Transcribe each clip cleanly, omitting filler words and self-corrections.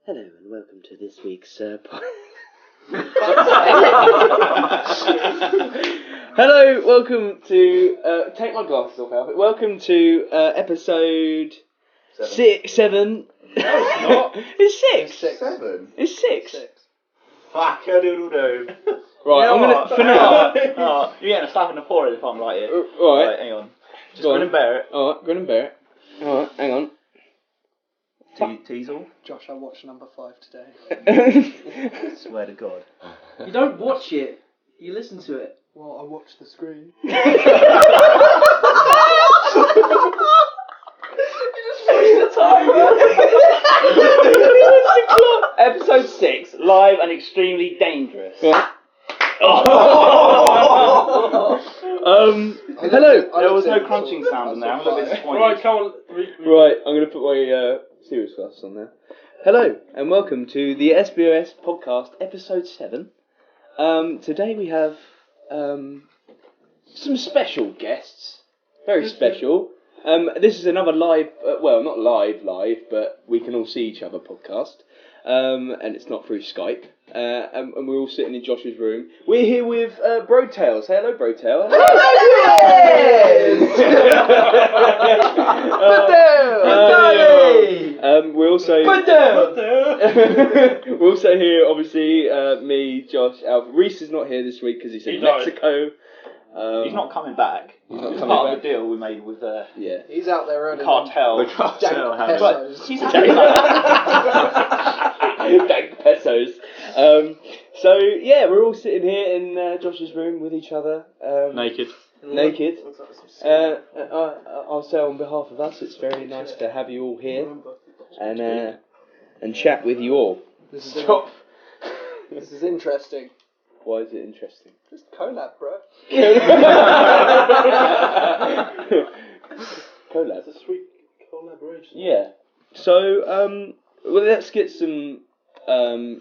Hello and welcome to this week's Hello, welcome to take my glasses off, Alfred. Welcome to episode 7. No, it's not. It's 6. 7. It's 6. Fuck a doodle doo. Right, I'm gonna for now. You're getting a slap in the forehead if I'm right here. Right, hang on. Just go and bear it. Alright, go and bear it. Alright, hang on. Teasel. Josh, I watched number 5 today. Swear to God. You don't watch it, you listen to it. Well, I watched the screen. Episode 6, live and extremely dangerous. Hello. There was no crunching sound in there. I'm a little bit disappointed. Right, come on. Right, I'm going to put my serious glasses on there. Hello, and welcome to the SBOS podcast, episode 7. Today we have some special guests. Very special. This is another live, well, not live, but we can all see each other podcast. And it's not through Skype. And we're all sitting in Josh's room. We're here with Brotail. Say hello, Brotail. We're also we're also here, obviously, me, Josh, Alf. Reese is not here this week because he's in Mexico. He's not coming back. He's not It's coming part back. of the deal we made with Yeah. He's out there earning cartel. pesos. He's Dank pesos. So yeah, we're all sitting here in Josh's room with each other. Naked. I'll say on behalf of us, it's very nice to have you all here and chat with you all. This is interesting. Why is it interesting? Just collab, bro. Collab. It's a sweet collaboration. Yeah. So, well, let's get some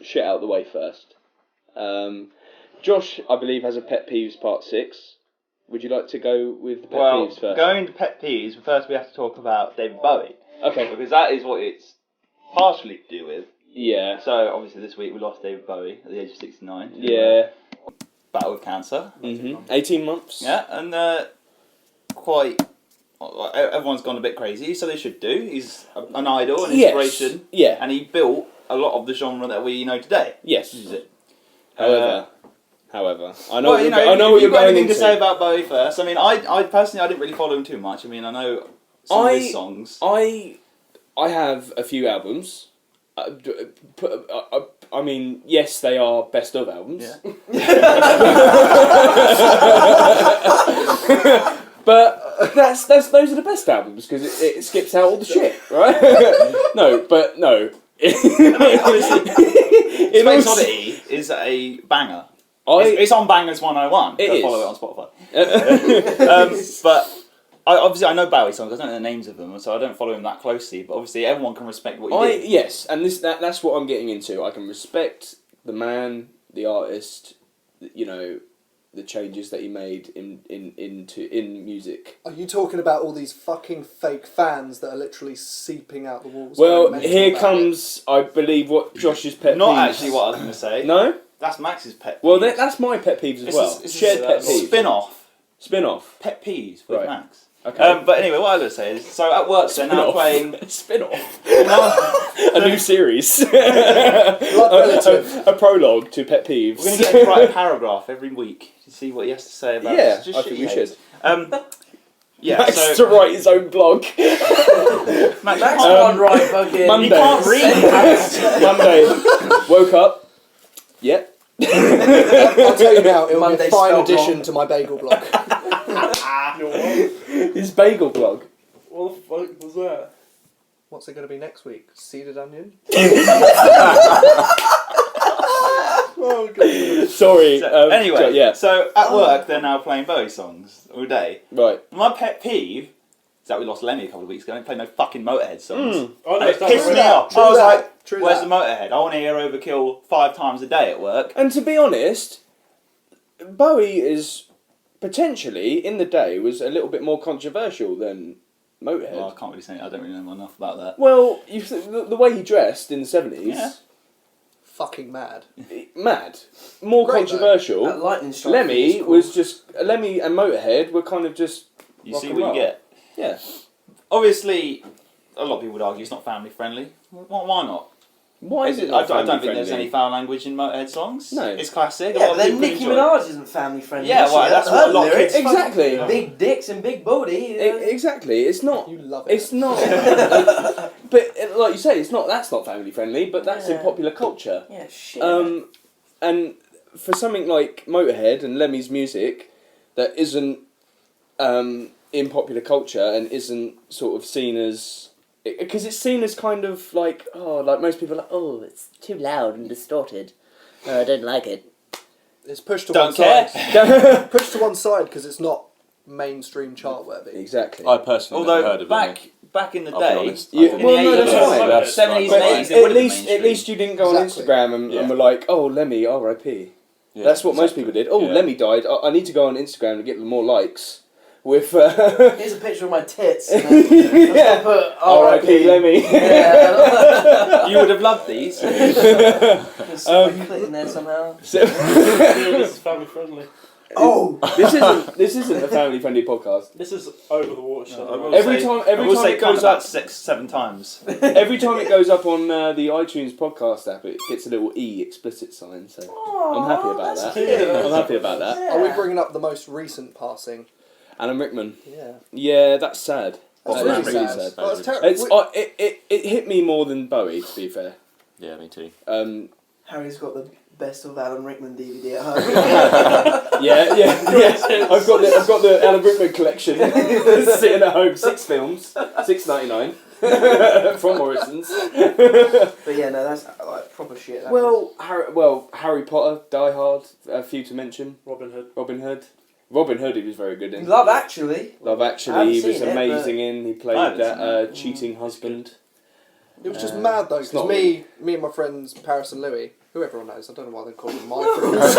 shit out of the way first. Josh, I believe, has a pet peeves part 6. Would you like to go with the pet peeves first? Going to pet peeves, first we have to talk about David Bowie. Okay. Because that is what it's partially to do with. Yeah. So, obviously, this week we lost David Bowie at the age of 69. Yeah. Battle with cancer. 18 months. Yeah, and everyone's gone a bit crazy, so they should do. He's an idol, an inspiration. Yeah. And he built a lot of the genre that we know today. Yes. This is it. However, I know well, I know what you're got going anything into. to say about Bowie first? I mean, I personally, I didn't really follow him too much. I mean, I know some of his songs. I have a few albums. I mean, yes, they are best of albums. Yeah. But those are the best albums because it skips out all the shit, right? No. Space Oddity is a banger. It's on Bangers 101. It is. Follow it on Spotify. But obviously I know Bowie songs. I don't know the names of them, so I don't follow him that closely. But obviously everyone can respect what he did. Yes, and that's what I'm getting into. I can respect the man, the artist, you know, the changes that he made in music. Are you talking about all these fucking fake fans that are literally seeping out the walls? Well, here comes, I believe, what Josh's pet Not peeves. actually what I was going to say. No? That's Max's pet peeves. Well, that's my pet peeves as well. Shared pet peeves. Spin-off. Pet peeves with Right. Max. Okay. But anyway, what I was going to say is, so at work they're now playing... Spin-off. A new series. A prologue to pet peeves. We're going to get him to write a paragraph every week to see what he has to say about Yeah, this. I think we should. Yeah, Max so... to write his own blog. Max can't write fucking... Monday. He can't read. Monday. Woke up. Yep. I'll tell you now, it will be a Monday fine spelled addition wrong. to my bagel blog. His bagel blog. What the fuck was that? What's it going to be next week? Seeded onion? Oh, God. Sorry. So, anyway, yeah. so at work they're now playing Bowie songs all day. Right. My pet peeve is that we lost Lemmy a couple of weeks ago and played no fucking Motorhead songs. Oh, no, And it it's pissed me not off. True I was that. like, True where's that. the Motorhead? I want to hear Overkill 5 times a day at work. And to be honest, Bowie is potentially, in the day, was a little bit more controversial than Motorhead. Well, I can't really say. I don't really know enough about that. Well, the way he dressed in the 70s, Yeah. Fucking mad. mad. More Great, controversial. That lightning strike. Lemmy is cool. was just... Lemmy and Motorhead were kind of just... You rock see and what roll. you get. Yeah. Obviously, a lot of people would argue it's not family friendly. Why not? Why is it I not don't think family there's friendly? any foul language in Motorhead songs. No. It's classic. Yeah, a lot but of then people Nicki enjoy it. Minaj isn't family friendly. Yeah, well, that's what a lot of lyrics. kids- Exactly. Big dicks and big booty. Exactly. It's not... You love it. It's not... but, like you say, it's not. That's not family friendly, but that's in Yeah. popular culture. Yeah, shit. And for something like Motorhead and Lemmy's music that isn't in popular culture and isn't sort of seen as... Because it's seen as kind of like, like most people are like, it's too loud and distorted. I don't like it. It's pushed to Don't one care. side. Pushed to one side because it's not mainstream chart worthy. Exactly. I personally never heard Although of back in the I'll be day, honest. Yeah, in well, the no, that's 80s, fine. That's 70s fine. and 80s, it at would have been least mainstream. you didn't go on Exactly. Instagram and Yeah. were like, Lemmy, R.I.P. Yeah, That's what most exactly. people did. Yeah. Lemmy died. I need to go on Instagram to get more likes. With Here's a picture of my tits. And then yeah. put R.I.P. Lemmy. Yeah. You would have loved these. Just my clit in there somehow. So- This is family friendly. Oh! this isn't a family friendly podcast. This is over the watershed. I will Every say- time I will say it goes about up, 6-7 times. every time it goes up on the iTunes podcast app, it gets a little E explicit sign. So I'm happy about that. I'm happy about that. Are we bringing up the most recent passing? Alan Rickman. Yeah. Yeah, that's sad. That's That really is really sad. sad. Oh, it's It's terrible. it hit me more than Bowie, to be fair. Yeah, me too. Harry's got the best of Alan Rickman DVD at home. Yeah. I've got the Alan Rickman collection sitting at home. 6 films, $6.99 from Morrison's. But yeah, no, that's like proper shit. That was. Harry Potter, Die Hard, a few to mention. Robin Hood. Robin Hood, he was very good in. Love Actually. Love I Actually, haven't he was seen it, amazing in. He I played haven't that seen it. cheating husband. It was just mad though, it's because not me and my friends Paris and Louis, who everyone knows, I don't know why they call them my friends.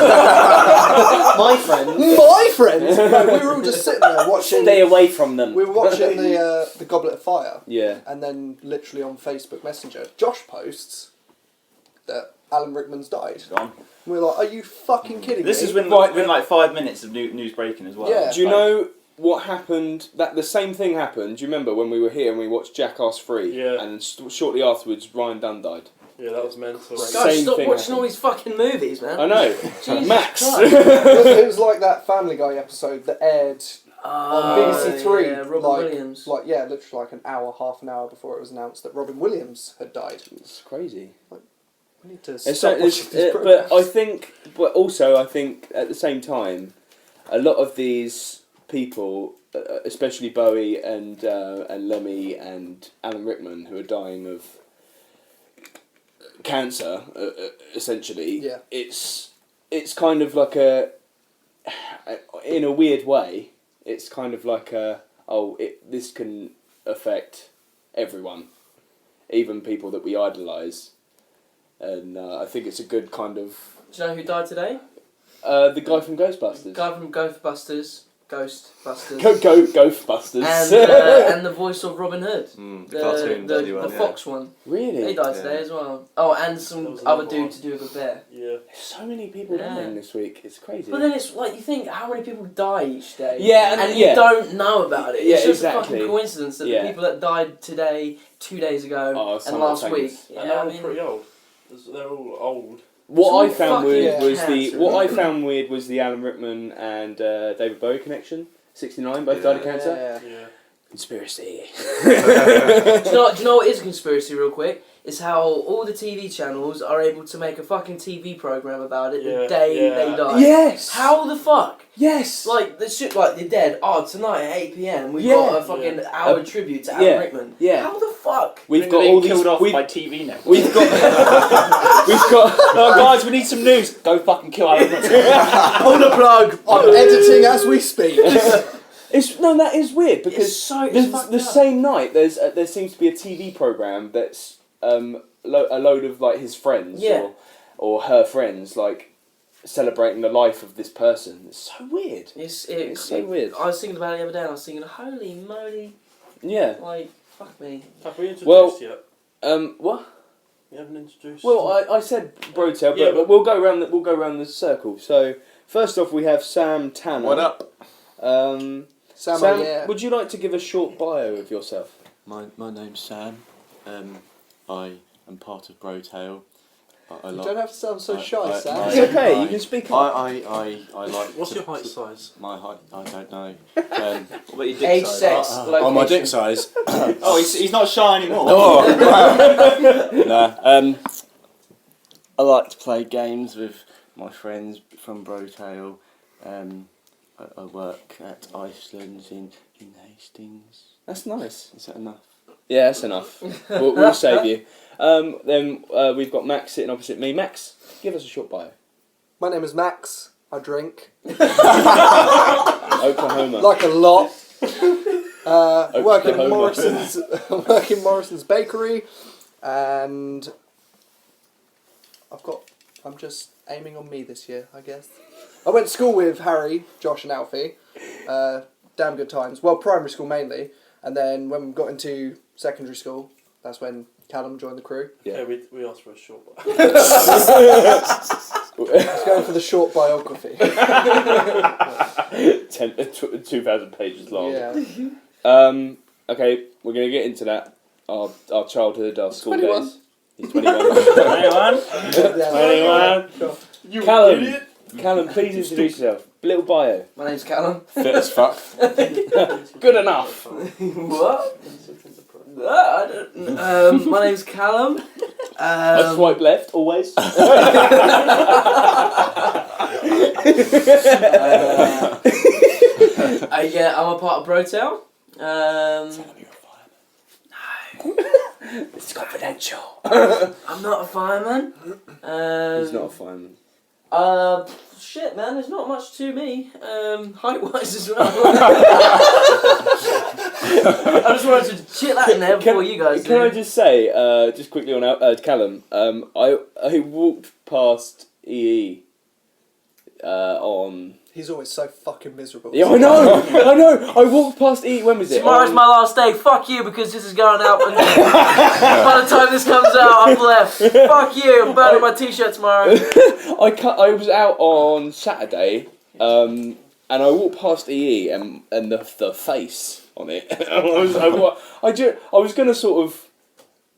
My friend. My friends. No, we were all just sitting there watching. Stay away from them. We were watching the Goblet of Fire, Yeah. and then literally on Facebook Messenger, Josh posts that Alan Rickman's died. Gone. And we were like, "Are you fucking kidding This me?" is within like 5 minutes of news breaking as well. Yeah. Do you Like, know what happened? That the same thing happened. Do you remember when we were here and we watched Jackass 3? Yeah. And shortly afterwards, Ryan Dunn died. Yeah, that was mental. Guys, Guys, Same stop thing watching happened. all these fucking movies, man. I know. Jesus Max. Christ. It was like that Family Guy episode that aired on BBC Three, Yeah, Robin like, Williams. literally like half an hour before it was announced that Robin Williams had died. It's crazy. We need to It's stop so, watching these but programs. I think at the same time, a lot of these people, especially Bowie and Lemmy and Alan Rickman, who are dying of cancer, essentially. Yeah. It's kind of like in a weird way, it's kind of like this can affect everyone, even people that we idolise. And I think it's a good kind of... Do you know who died today? the guy from Ghostbusters. Guy from Ghostbusters. Ghostbusters. And the voice of Robin Hood. The cartoon, the one, yeah. Fox one. Really? He died today as well. Oh, and some There was other another dude one. to do a good bear. Yeah. There's so many people Yeah. dying this week. It's crazy. But then it's like, you think, how many people die each day? Yeah, and yeah. you don't know about it. Yeah, It's just exactly. a fucking coincidence that Yeah. the people that died today, 2 days ago, and last week. And Yeah, they're I all mean, pretty old. They're all old. what I It's all found weird fucking was cancer. what I found weird was the Alan Rickman and David Bowie connection. 69, both died of cancer. Yeah. Yeah. Conspiracy. do you know what is a conspiracy, real quick? It's how all the TV channels are able to make a fucking TV program about it the Yeah, day yeah. they die. Yes. How the fuck? Yes. Like, the shit, like, they're dead. Oh, tonight at 8 PM, we've Yeah. got a fucking hour tribute to Alan yeah, Rickman. yeah. How the fuck? We've got all these. killed off We've, by TV now. we've got. We've got. Oh, guys, we need some news. Go fucking kill Alan Rickman. Pull the plug. I'm editing as we speak. That is weird It's because so the same night there seems to be a TV program that's a load of like his friends Yeah. or her friends like celebrating the life of this person. It's so weird. It's so weird. I was thinking about it the other day and I was thinking, holy moly, Yeah. Like, fuck me. Have we introduced Well- yet? What? We haven't introduced. Well, I said Brotail, but, Yeah, but we'll go around the circle. So first off, we have Sam Tanner. What up? Sam, Sam, yeah. would you like to give a short bio of yourself? My name's Sam. I am part of Brotail. I You like. don't have to sound so shy, I- Sam. I- It's okay. I- You can speak up. I like. What's to- your height size? My height, I don't know. What about your dick Age, size? sex, Oh, my dick location. size. Oh, he's not shy anymore. No. I like to play games with my friends from Brotail. I work at Iceland's in Hastings. That's nice. Is that enough? Yeah, that's enough. We'll save you. Then we've got Max sitting opposite me. Max, give us a short bio. My name is Max. I drink. Oklahoma. Like a lot. Work in Oklahoma. Morrison's. Work in Morrison's bakery, and I'm just aiming on me this year, I guess. I went to school with Harry, Josh, and Alfie. Damn good times. Well, primary school mainly, and then when we got into secondary school, that's when Callum joined the crew. Yeah. Yeah, we asked for a short one. Let's go for the short biography. 2,000 pages long. Yeah. Okay, we're going to get into that. Our childhood, our school 21. days. He's 21. 21? Yeah. 21. You Callum. idiot! Callum, please introduce yourself. Little bio. My name's Callum. Fit as fuck. Good enough. What? I don't. My name's Callum. I swipe left, always. Yeah, I'm a part of Brotail. It's confidential. I'm not a fireman. He's not a fireman. Shit, man. There's not much to me. Height-wise as well. I just wanted to chit that in there before you guys. Can I do. just say, just quickly on Callum, I walked past EE on. He's always so fucking miserable. Yeah, I know. I walked past EE. When was it? Tomorrow's my last day. Fuck you, because this is going out. And by the time this comes out, I've left. Fuck you. I'm burning my t-shirt tomorrow. I was out on Saturday, and I walked past EE and the face on it. I was gonna sort of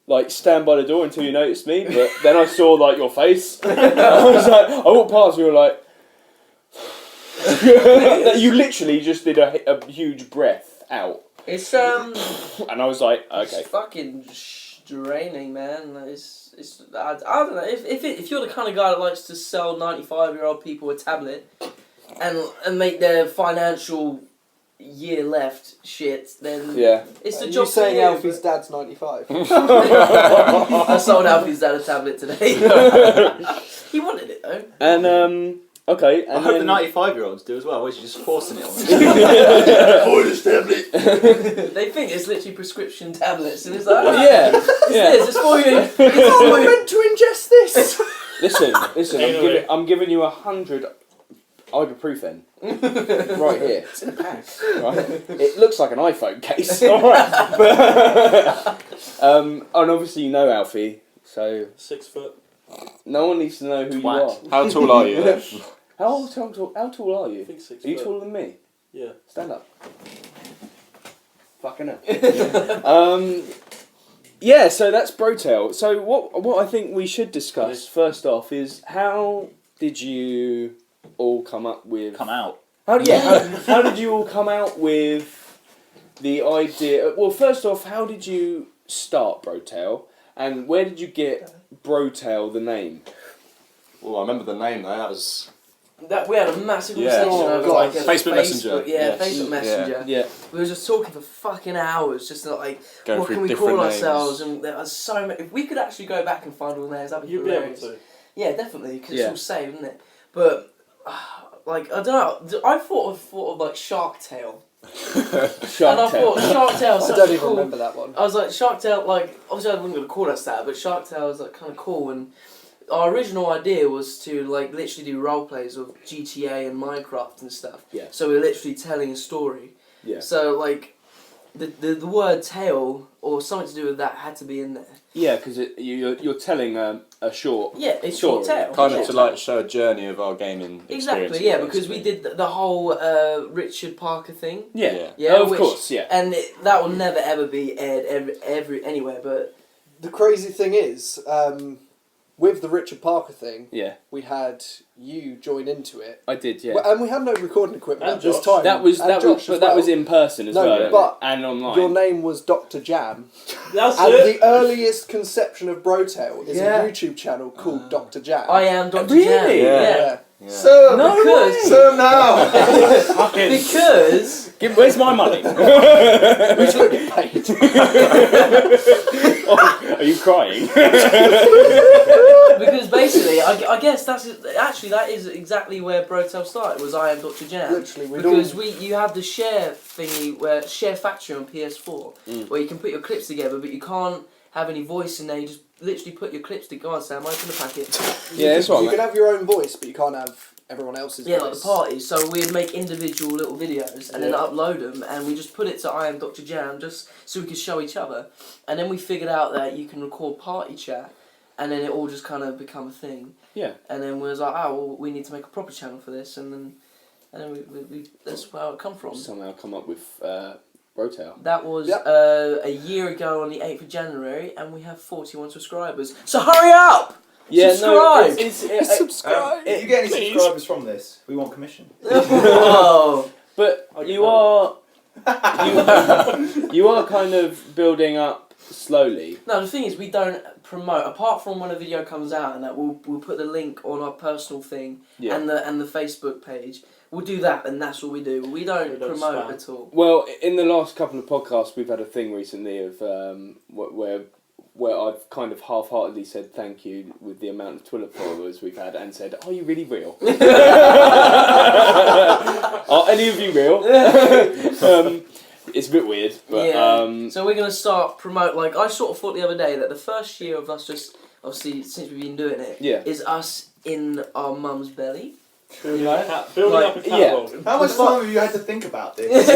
like stand by the door until you noticed me, but then I saw like your face. I walked past, and you were like. You literally just did a huge breath out, It's and I was like, okay. It's fucking draining, man. It's I don't know if you're the kind of guy that likes to sell 95-year-old people a tablet and make their financial year left shit, then Yeah. it's the Are job you saying for you. Alfie's dad's 95? I sold Alfie's dad a tablet today. He wanted it though. And okay, I and hope then the 95-year-olds do as well. Where's you just forcing it on them? They think it's literally prescription tablets, and it's like, oh, yeah. it's for you. It's Oh, for we're you. meant to ingest this! Listen. Anyway. I'm giving you 100 ibuprofen right here. It's in a pack. Right? It looks like an iPhone case. All right. And obviously you know Alfie, so 6 foot. no one needs to know who Twat. you are. How tall are you? How tall are I you? think 6 Are you foot. taller than me? Yeah. Stand up. Fucking hell. Yeah, so that's Brotail. So what I think we should discuss first off is how did you all come up with Come out. how did you all come out with the idea? Well, first off, how did you start Brotail, and where did you get Brotail the name? Well, I remember the name though. That was. That we had a massive Yeah. conversation over God. like a Facebook Messenger. Yeah, Yes. Facebook Messenger. Yeah, We were just talking for fucking hours, just like Going what through can we different call names. ourselves, and there are so many. If we could actually go back and find all the names, that'd be You'd be able hilarious. to. Yeah, definitely, because Yeah. it's all saved, isn't it? But like I don't know, I thought of like Shark Tale, and I Shark Tale. thought Shark Tale. I don't even remember that one. I was like Shark Tale, like obviously I wasn't gonna call us that, but Shark Tale was like kind of cool. And our original idea was to like literally do role plays of GTA and Minecraft and stuff. Yeah. So we're literally telling a story. Yeah. So like, the word tail or something to do with that had to be in there. Yeah, because you're telling a short. Yeah, it's Story. short tail. Kind yeah. of to like show a journey of our gaming experience. Exactly, yeah, because we did the whole Richard Parker thing. Yeah, Yeah, of which- course, yeah. And that will never ever be aired anywhere, but The crazy thing is, with the Richard Parker thing, Yeah, we had you join into it. I did. Yeah, Well, and we had no recording equipment And at this Josh. time. that was And that Josh was, as but that was well. in person as No, well, but and online. Your name was Dr. Jam. That's And it. the earliest conception of Brotail is Yeah. a YouTube channel called Dr. Jam. I am Dr. Really? Jam. Yeah. Yeah. So, No because way. so now. because Where's my money? We don't get paid. Are you crying? because basically I guess that is exactly where Brotel started. Was I am Dr. Jam. Literally, we Because don't. you have the share thingy where share factory on PS4 where you can put your clips together, but you can't have any voice in there. You just literally put your clips together. Go on, Sam, open the packet. Yeah, that's right, You mate. can have your own voice, but you can't have everyone else's Yeah, voice. like the parties. So we'd make individual little videos and then upload them, and we just put it to I am Dr. Jam just so we could show each other. And then we figured out that you can record party chat, and then it all just kind of become a thing. Yeah. And then we was like, oh, well, we need to make a proper channel for this, and then we that's where it come from. Somehow come up with Brotail. That was Yep. a year ago on the 8th of January, and we have 41 subscribers. So hurry up! Yeah, Subscribe! no, it's Subscribe. If you get any subscribers from this, we want commission. Whoa. but you are kind of building up slowly. No, the thing is, we don't promote apart from when a video comes out, and that we'll put the link on our personal thing Yeah. and the Facebook page. We'll do that, and that's all we do. We don't We don't promote spam. at all. Well, in the last couple of podcasts, we've had a thing recently of where I've kind of half-heartedly said thank you with the amount of Twitter followers we've had, and said, "Are you really real? Are any of you real?" It's a bit weird, but Yeah. So we're gonna start promote. Like I sort of thought the other day that the first year of us just obviously since we've been doing it Yeah. is us in our mum's belly. Building, Right. building Like, up a yeah. catalogue. How much time have you had to think about this?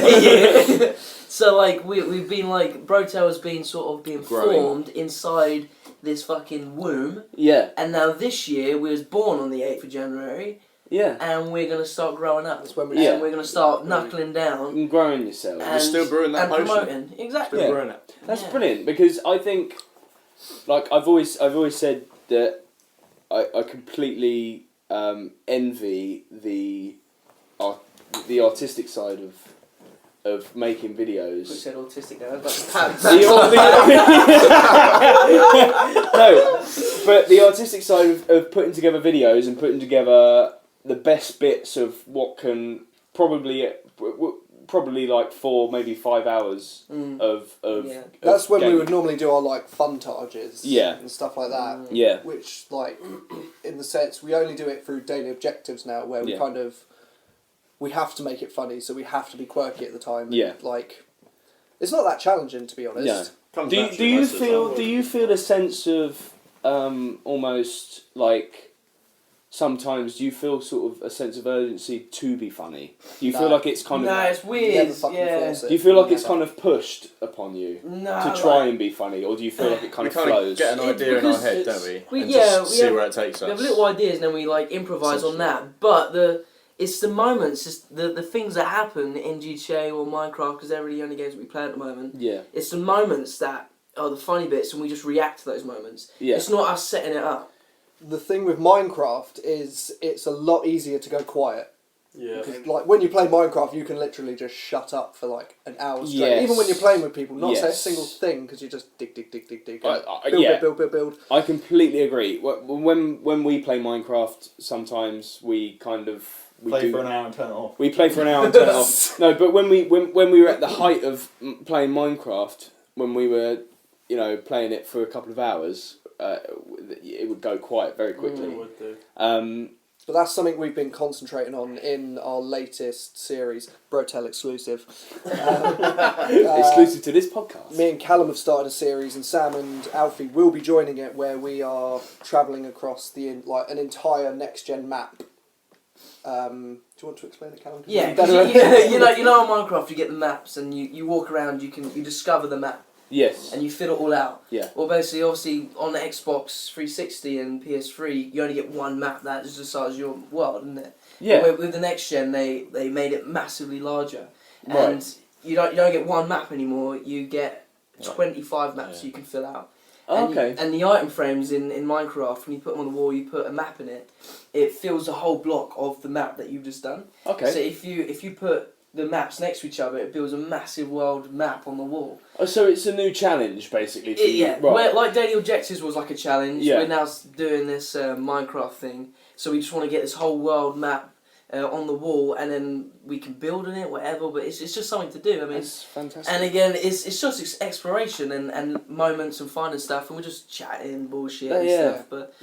Yeah. So like we've been like Brotail has been sort of being Growing. formed inside this fucking womb, yeah, and now this year we was born on the 8th of January, yeah, and we're gonna start growing up. That's when we. Yeah. And we're gonna start knuckling down and growing yourself. and still brewing that and potion. promoting. Exactly. Yeah. Growing up. That's Yeah. brilliant because I think, like I've always said that I completely envy the artistic side of making We videos. said autistic there. But No, but the artistic side of putting together videos and putting together the best bits of what can probably like 4 maybe 5 hours of Yeah. That's when we gaming. would normally do our like funtages. Yeah. And stuff like that. Yeah. Which like, in the sense we only do it through daily objectives now, where we Yeah. kind of, we have to make it funny, so we have to be quirky at the time. and, Yeah. like, it's not that challenging to be honest. No. Comes Do naturally you most of the feel time. a sense of almost like sometimes do you feel sort of a sense of urgency to be funny? Do you feel No. like it's kind No, of it's weird. Never fucking Yeah. force it. do you feel like it's Never. kind of pushed upon you No, to try and be funny, or do you feel like it kind We of kind flows? of get an It- idea in our because head, don't it's- we? we- And yeah, just we see have- where it takes We us. have little ideas and then we like improvise on that. But it's the moments, it's the things that happen in GTA or Minecraft, because they're really the only games we play at the moment. Yeah, It's the moments that are the funny bits, and we just react to those moments. yeah, It's not us setting it up. The thing with Minecraft is it's a lot easier to go quiet. Yeah. Because, like, when you play Minecraft, you can literally just shut up for like an hour straight. Yes. Even when you're playing with people, not say a Yes. single thing because you just dig. I- Build, yeah. build. I completely agree. When we play Minecraft, sometimes we kind of Play for an hour and turn it off. We play for an hour and turn it off. No, but when we were at the height of playing Minecraft, when we were playing it for a couple of hours, it would go quiet very quickly. Would do. But that's something we've been concentrating on in our latest series, Brotel exclusive. Exclusive to this podcast. Me and Callum have started a series, and Sam and Alfie will be joining it, where we are travelling across an entire next gen map Do you want to explain it, Callum? Yeah, you know on Minecraft you get the maps and you walk around, you discover the map Yes. and you fill it all out. Yeah. Well, basically, obviously on Xbox 360 and PS3, you only get one map that is the size of your world, isn't it? Yeah. But with the next gen, they made it massively larger, Right. and you don't get one map anymore. You get 25 maps you can fill out. Oh, And okay. and the item frames in Minecraft, when you put them on the wall, you put a map in it. It fills the whole block of the map that you've just done. Okay. So if you put the maps next to each other, it builds a massive world map on the wall. Oh, so it's a new challenge, basically. For you. Yeah, Right. where, like Daily Objectives was like a challenge. Yeah. We're now doing this Minecraft thing, so we just want to get this whole world map on the wall, and then we can build on it, whatever. But it's just something to do. I mean, That's fantastic. and again, it's just exploration and moments and fun and stuff, and we're just chatting bullshit and Yeah. stuff. But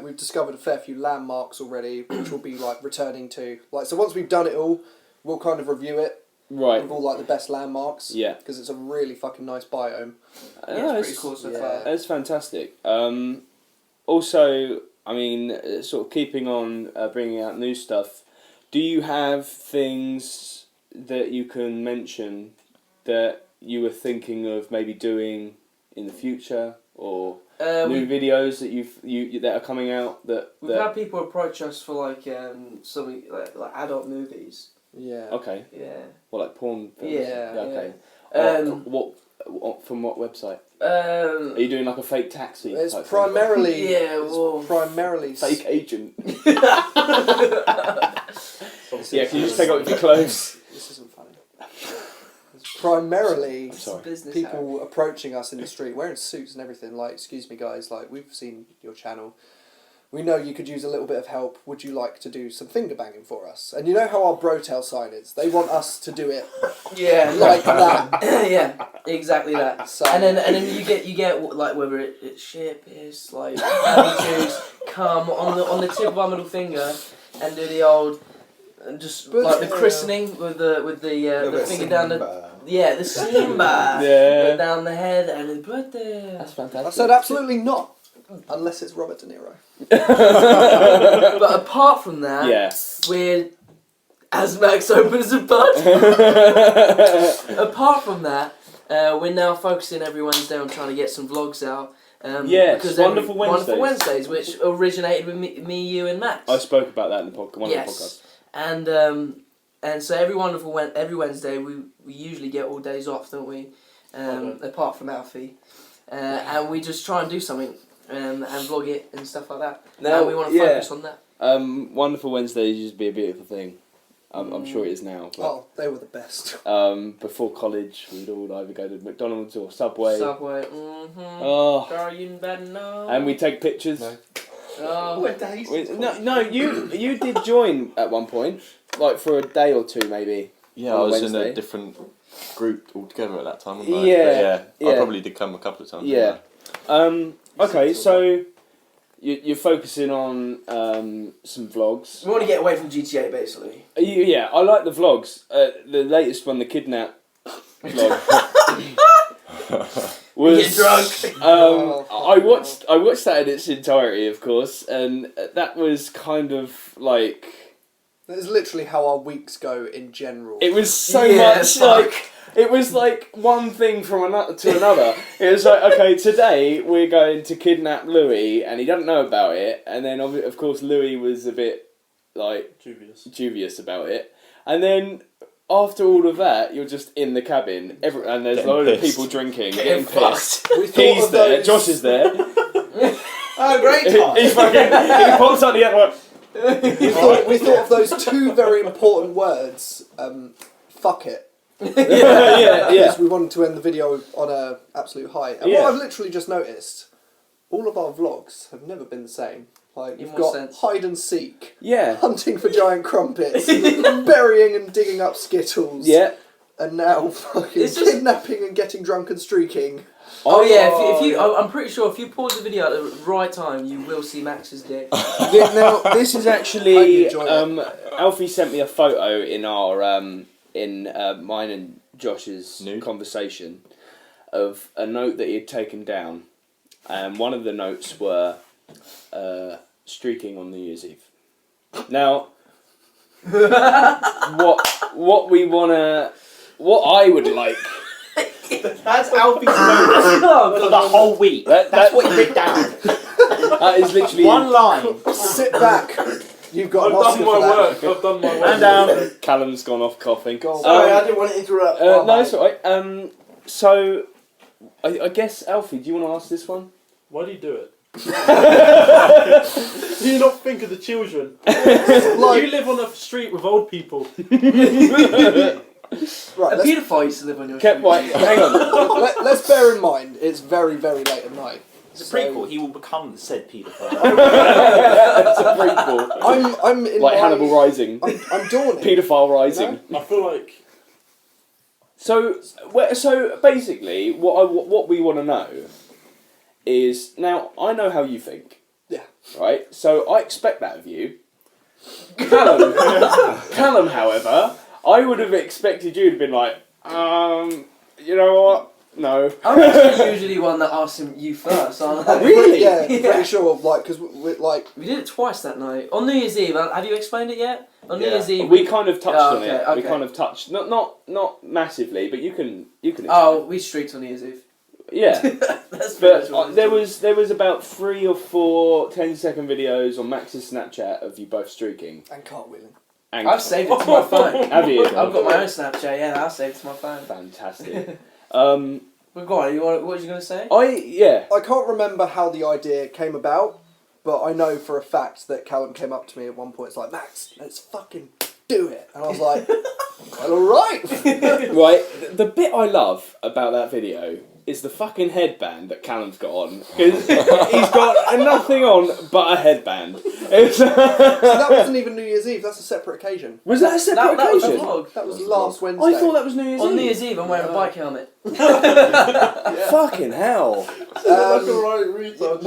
We've discovered a fair few landmarks already, which we'll be like returning to. Like, so once we've done it all, we'll kind of review it Right. with all like the best landmarks. Yeah. Because it's a really fucking nice biome. yeah, it's pretty cool so yeah. far. That's fantastic. Also, I mean, sort of keeping on bringing out new stuff, do you have things that you can mention that you were thinking of maybe doing in the future, or new videos that you that are coming out that We've had people approach us for like something like adult movies. Yeah. Okay. Yeah. Well, like porn films. Yeah, Okay. yeah. What from what website? Are you doing like a fake taxi? It's type primarily Yeah, well- primarily thing? Fake agent. Yeah, can you just take off your clothes? This isn't funny. It's primarily I'm sorry. Business people approaching us in the street wearing suits and everything. Like, excuse me, guys. Like, we've seen your channel. We know you could use a little bit of help. Would you like to do some finger banging for us? And you know how our Brotail sign is. They want us to do it Yeah, like that. yeah, exactly that. So- and then you get like whether it's shit, piss, like juice, come on the tip of our middle finger, and do the old, just But, like the christening with the finger down the the Simba Yeah. down the head and then put there. That's fantastic. I said absolutely not, unless it's Robert De Niro. But apart from that, Yeah. we're as Max opens the bud. Apart from that, we're now focusing every Wednesday on trying to get some vlogs out. Yes, because Wonderful Wonderful Wednesdays. Wednesdays, which originated with me, you, and Max. I spoke about that in the podcast. One of the Yes, and so every Wednesday we usually get all days off, don't we? Apart from Alfie, and we just try and do something and vlog it and stuff like that. Now, We want to focus on that. Wonderful Wednesdays used to be a beautiful thing. I'm sure it is now. But, Oh, they were the best. before college, we'd all either go to McDonald's or Subway. Subway, mm-hmm. Oh, Girl, you better know. and we'd take pictures. No. Oh. No, you did join at one point, like for a day or two maybe. Yeah, On I was Wednesday. in a different group altogether at that time. Wasn't I? Yeah, But yeah, yeah. I probably did come a couple of times. Yeah. Okay, so you're focusing on some vlogs. We want to get away from GTA, basically. Yeah, I like the vlogs. The latest one, the kidnap vlog, was Get drunk. I watched that in its entirety, of course, and that was kind of like That is literally how our weeks go in general. it was so Yeah, much fuck. like. It was like one thing from another to another. It was like, okay, today we're going to kidnap Louis, and he doesn't know about it. And then, of course, Louis was a bit like dubious about it. And then after all of that, you're just in the cabin, and there's a Getting load of pissed. people drinking, Getting getting pissed. We thought He's of there, those- Josh is there. Oh, great time. he pops up the other one. we thought of those two very important words. Fuck it. yeah. Because we wanted to end the video on a absolute high. And Yeah. what I've literally just noticed, all of our vlogs have never been the same. Like, In you've what got sense? hide and seek, Yeah. hunting for giant crumpets, burying and digging up skittles, Yeah. and now fucking It's just- kidnapping and getting drunk and streaking. Oh yeah, if you I'm pretty sure if you pause the video at the right time, you will see Max's dick. Yeah, now this is Hope actually you enjoyed Alfie sent me a photo in our mine and Josh's Nude? conversation of a note that he had taken down, and one of the notes were streaking on New Year's Eve. Now what we wanna, what I would like. That's Alfie's notes for the whole week. That's what he wrote down. That is literally One line. Sit back. You've got I've an Oscar done my for that. work. I've done my work. And down. Callum's gone off coughing. Sorry, I didn't want to interrupt. No, it's alright. So, I guess Alfie, do you want to ask this one? Why do you do it? Do you not think of the children? You live on a street with old people. Right, A paedophile used to live on your Okay, street. right, hang on. let's bear in mind it's very, very late at night. It's a prequel. He will become the said paedophile. It's a prequel. I'm in Like my, Hannibal Rising. I'm dawning. Paedophile Rising. I feel like So basically, what we want to know is, now I know how you think. Yeah. Right. So I expect that of you. Callum, however, I would have expected you to have been like, you know what? No. I'm actually usually one that asks you first, aren't I? Really? Yeah, Yeah. pretty sure. Like, because we like. We did it twice that night. On New Year's Eve, have you explained it yet? On New Yeah. Year's Eve... We kind of touched Oh, on it. okay, We okay. kind of touched, not massively, but you can. Oh, we streaked on New Year's Eve. Yeah. That's pretty But much what there we was about 3 or 4 10-second videos on Max's Snapchat of you both streaking. And cartwheeling. And I've saved it to my phone. Have you? I've got my own Snapchat, yeah, I've saved it to my phone. Fantastic. Well, go on, what was you going to say? I can't remember how the idea came about, but I know for a fact that Callum came up to me at one point. It's like, Max, let's fucking do it. And I was like, well, alright. Right. The bit I love about that video is the fucking headband that Callum's got on. 'Cause he's got nothing on but a headband. So that wasn't even New Year's Eve, that's a separate occasion. Was that a separate That was a occasion? vlog. That was last Wednesday. I thought that was New Year's On Eve. New Year's Eve, I'm wearing a bike helmet. Fucking hell. like a right retard.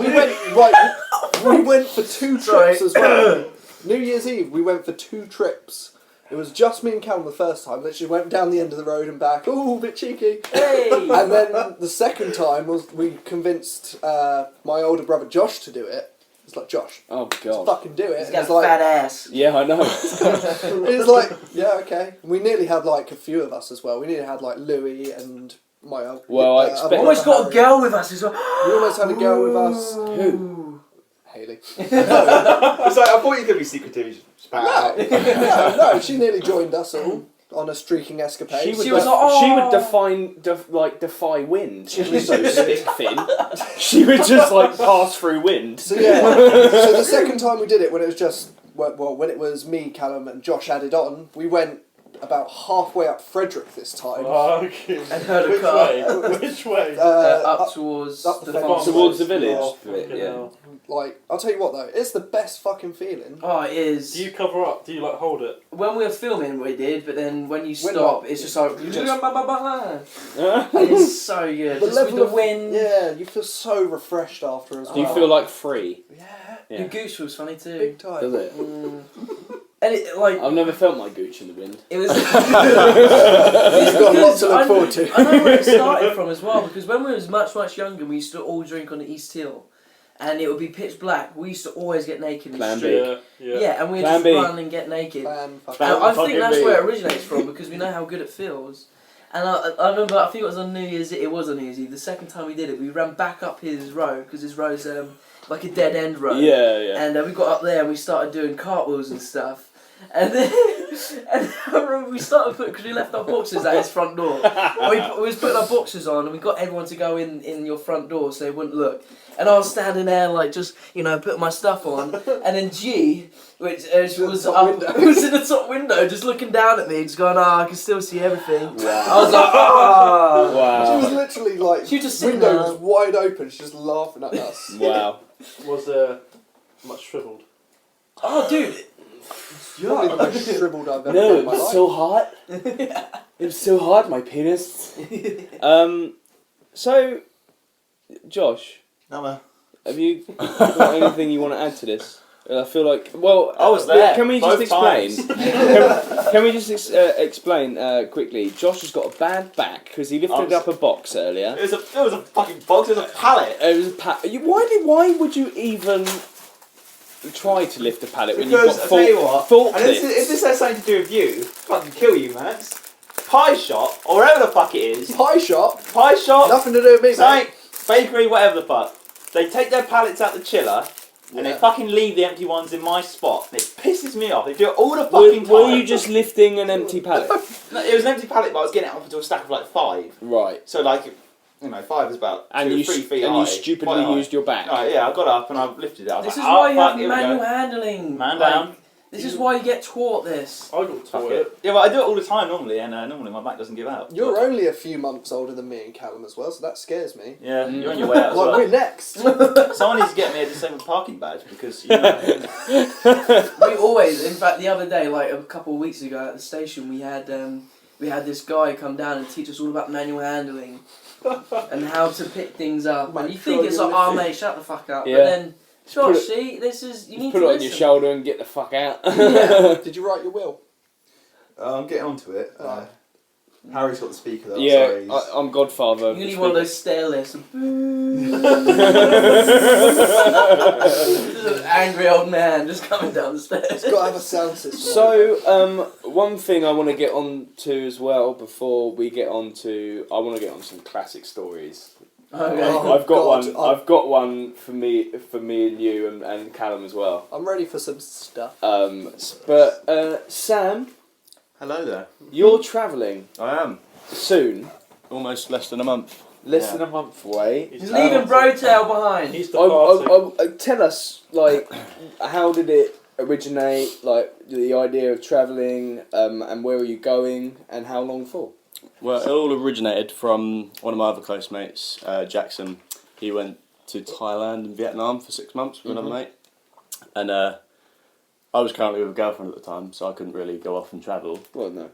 We went for 2 trips as well. New Year's Eve, we went for 2 trips. It was just me and Callum the first time. Literally went down the end of the road and back. Ooh, a bit cheeky. Hey! And then the second time was we convinced my older brother Josh to do it. It's like, Josh, Oh let's god. fucking do it. He's And got it's a like, fat ass. Yeah, I know. it's like, yeah, okay. We nearly had like a few of us as well. We nearly had like Louis and my. Well, I other expect- We almost got a Harry. girl with us as well. We almost had a girl with us. Who? Haley. It's like, I thought you were going to be secretive. No, she nearly joined us all on a streaking escapade. She would, She was like, "Oh." she would defy wind. She was so stick thin. She would just like pass through wind. So yeah, so the second time we did it, when it was just, well, when it was me, Callum and Josh added on, we went about halfway up Frederick this time. Okay. And heard a Which car. way? Which way? Up towards up the the fence. farm. Towards the village. Oh, bit, fucking yeah. hell. Like, I'll tell you what though, it's the best fucking feeling. Oh, it is. Do you cover up? Do you like hold it? When we were filming, we did, but then when you When stop, not, it's just like... you It's so good. The Just level with the of wind. Yeah, you feel so refreshed after as well. Do you feel like free? Yeah, Yeah. Your gooch was funny too. big time. Does it? Mm. And it, like... I've never felt my gooch in the wind. It was... You've got a lot to look forward to. I know where it started from as well, because when we was much, much younger, we used to all drink on the East Hill. And it would be pitch black. We used to always get naked in the Plan B. street. Yeah. Yeah, and we'd Plan just B. run and get naked. Fan And fucking I think fucking that's B. where it originates from, because we know how good it feels. And I remember, I think it was on New Year's Eve, the second time we did it, we ran back up his road, because his road's like a dead end road. Yeah, yeah. And we got up there and we started doing cartwheels and stuff. And then and I remember we started because we left our boxes at his front door. We was putting our boxes on and we got everyone to go in your front door so they wouldn't look. And I was standing there like just putting my stuff on. And then G, which was in the top window, just looking down at me, just going, I can still see everything. Wow. I was like, She Wow. was literally like, She was just sitting window there. was wide open, she's just laughing at us. Wow. Was much shriveled? Oh, dude. Probably the most shriveled I've ever No, been it in my was life. so hot. It was so hot, my penis. So, Josh, No, man. have you got anything you want to add to this? I feel like, well, I was there Can we just both explain? times. Can we just explain quickly? Josh has got a bad back because he lifted up a box earlier. It was a fucking box, it was a pallet. It was why would you even try to lift a pallet when Because you've I got tell you what, forklifts? and if this has something to do with you, fucking kill you, Max. Pie shop, or whatever the fuck it is. Pie shop. Nothing Nothing to do with me, mate. Something, bakery, whatever the fuck. They take their pallets out the chiller, and they fucking leave the empty ones in my spot. And it pisses me off. They do it all the fucking time. Were you just lifting an empty pallet? No, it was an empty pallet, but I was getting it up into a stack of like 5. Right. So like, 5 is about 2 or 3 feet and high. you stupidly used your back. Right, yeah, I got up and I lifted it. I was This is like, why you have here we manual go. handling. Man Like, down. This is why you get taught this. I got Fuck taught it. it. Yeah, well, I do it all the time normally, and normally my back doesn't give out. You're only a few months older than me and Callum as well, so that scares me. Yeah, you're on your way out as Like, well. we're next. Someone needs to get me a disabled parking badge because, you know... We always, in fact, the other day, like a couple of weeks ago at the station, we had this guy come down and teach us all about manual handling and how to pick things up. And you think it's like, oh mate, shut the fuck up. Yeah. But then, put Josh, it- see, this is you need Put to it on listen. your shoulder and get the fuck out. Yeah. Did you write your will? I'm getting onto it. Right. Harry's got the speaker though. Yeah, Sorry, he's- I'm Godfather. You need one of those stair lifts. This is an angry old man just coming down the stairs. It's got to have a sound system. So, one thing I want to get on to as well before we get on to, I want to get on some classic stories. Okay. Oh, I've got God, one. I've got one for me and you and Callum as well. I'm ready for some stuff. But Sam, Hello there. you're travelling I am. soon, Almost less than a month. less Yeah. than a month away. He's leaving Brotail behind. He's the party. Tell us, like, how did it originate? Like the idea of travelling, and where are you going, and how long for? Well, it all originated from one of my other close mates, Jackson. He went to Thailand and Vietnam for 6 months with another mate. And I was currently with a girlfriend at the time, so I couldn't really go off and travel. Well, no.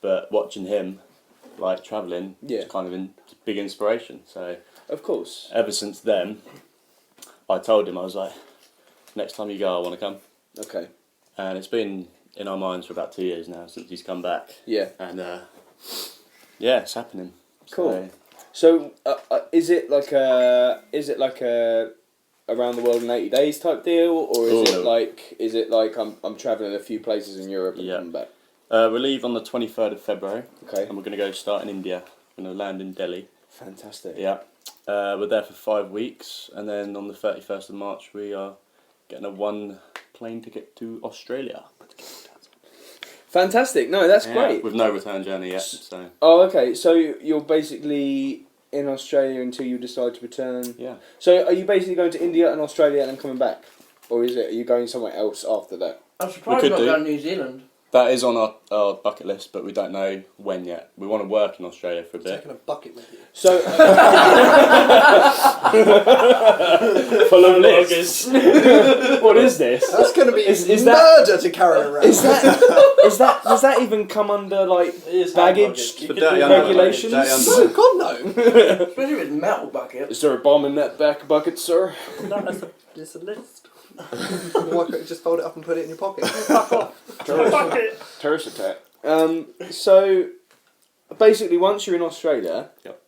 But watching him, like, travelling, Yeah. was kind of a big inspiration. So Of course. ever since then, I told him, I was like, next time you go, I want to come. Okay. And it's been in our minds for about 2 years now since he's come back. Yeah. And yeah, it's happening. Cool. So, is it like a around the world in 80 days type deal, or is it like I'm travelling a few places in Europe and coming back? We leave on the 23rd of February. Okay. And we're going to go start in India. We're going to land in Delhi. Fantastic. Yeah. We're there for 5 weeks, and then on the 31st of March we are getting a 1 plane ticket to Australia. Fantastic. No, that's Yeah, great. with no return journey yet. So Oh, okay. So you're basically in Australia until you decide to return. yeah. So are you basically going to India and Australia and then coming back, or are you going somewhere else after that? I'm surprised We you're could not do. going to New Zealand. That is on our bucket list, but we don't know when yet. We want to work in Australia for a bit. Taking a bucket with you. So Full of lists. what is this? That's going to be Is murder to carry around. Is that does that even come under like It is baggage You But could dirty do underwear, regulations? dirty No, underwear. God no. Especially with metal bucket. Is there a bomb in that back bucket, sir? It's a list. Why couldn't you just fold it up and put it in your pocket? Terrorist attack. So basically, once you're in Australia, Yep.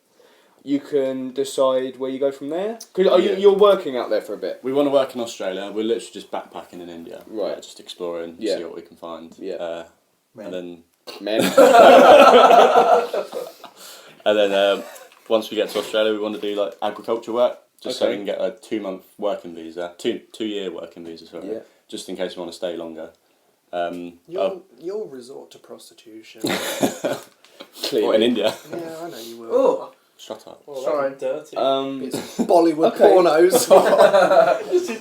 you can decide where you go from there. Because you're working out there for a bit. We want to work in Australia. We're literally just backpacking in India. Right. Just exploring, Yeah. see what we can find. Yeah. And then Men. once we get to Australia, we want to do like agriculture work, just so Okay. we can get a 2-month working visa, 2-year working visa, sorry, Yeah. just in case we want to stay longer. You'll resort to prostitution. Clearly. Or in India. Yeah, I know you will. Oh, Shut up. Oh, Sorry. that's dirty. It's Bollywood Okay. pornos.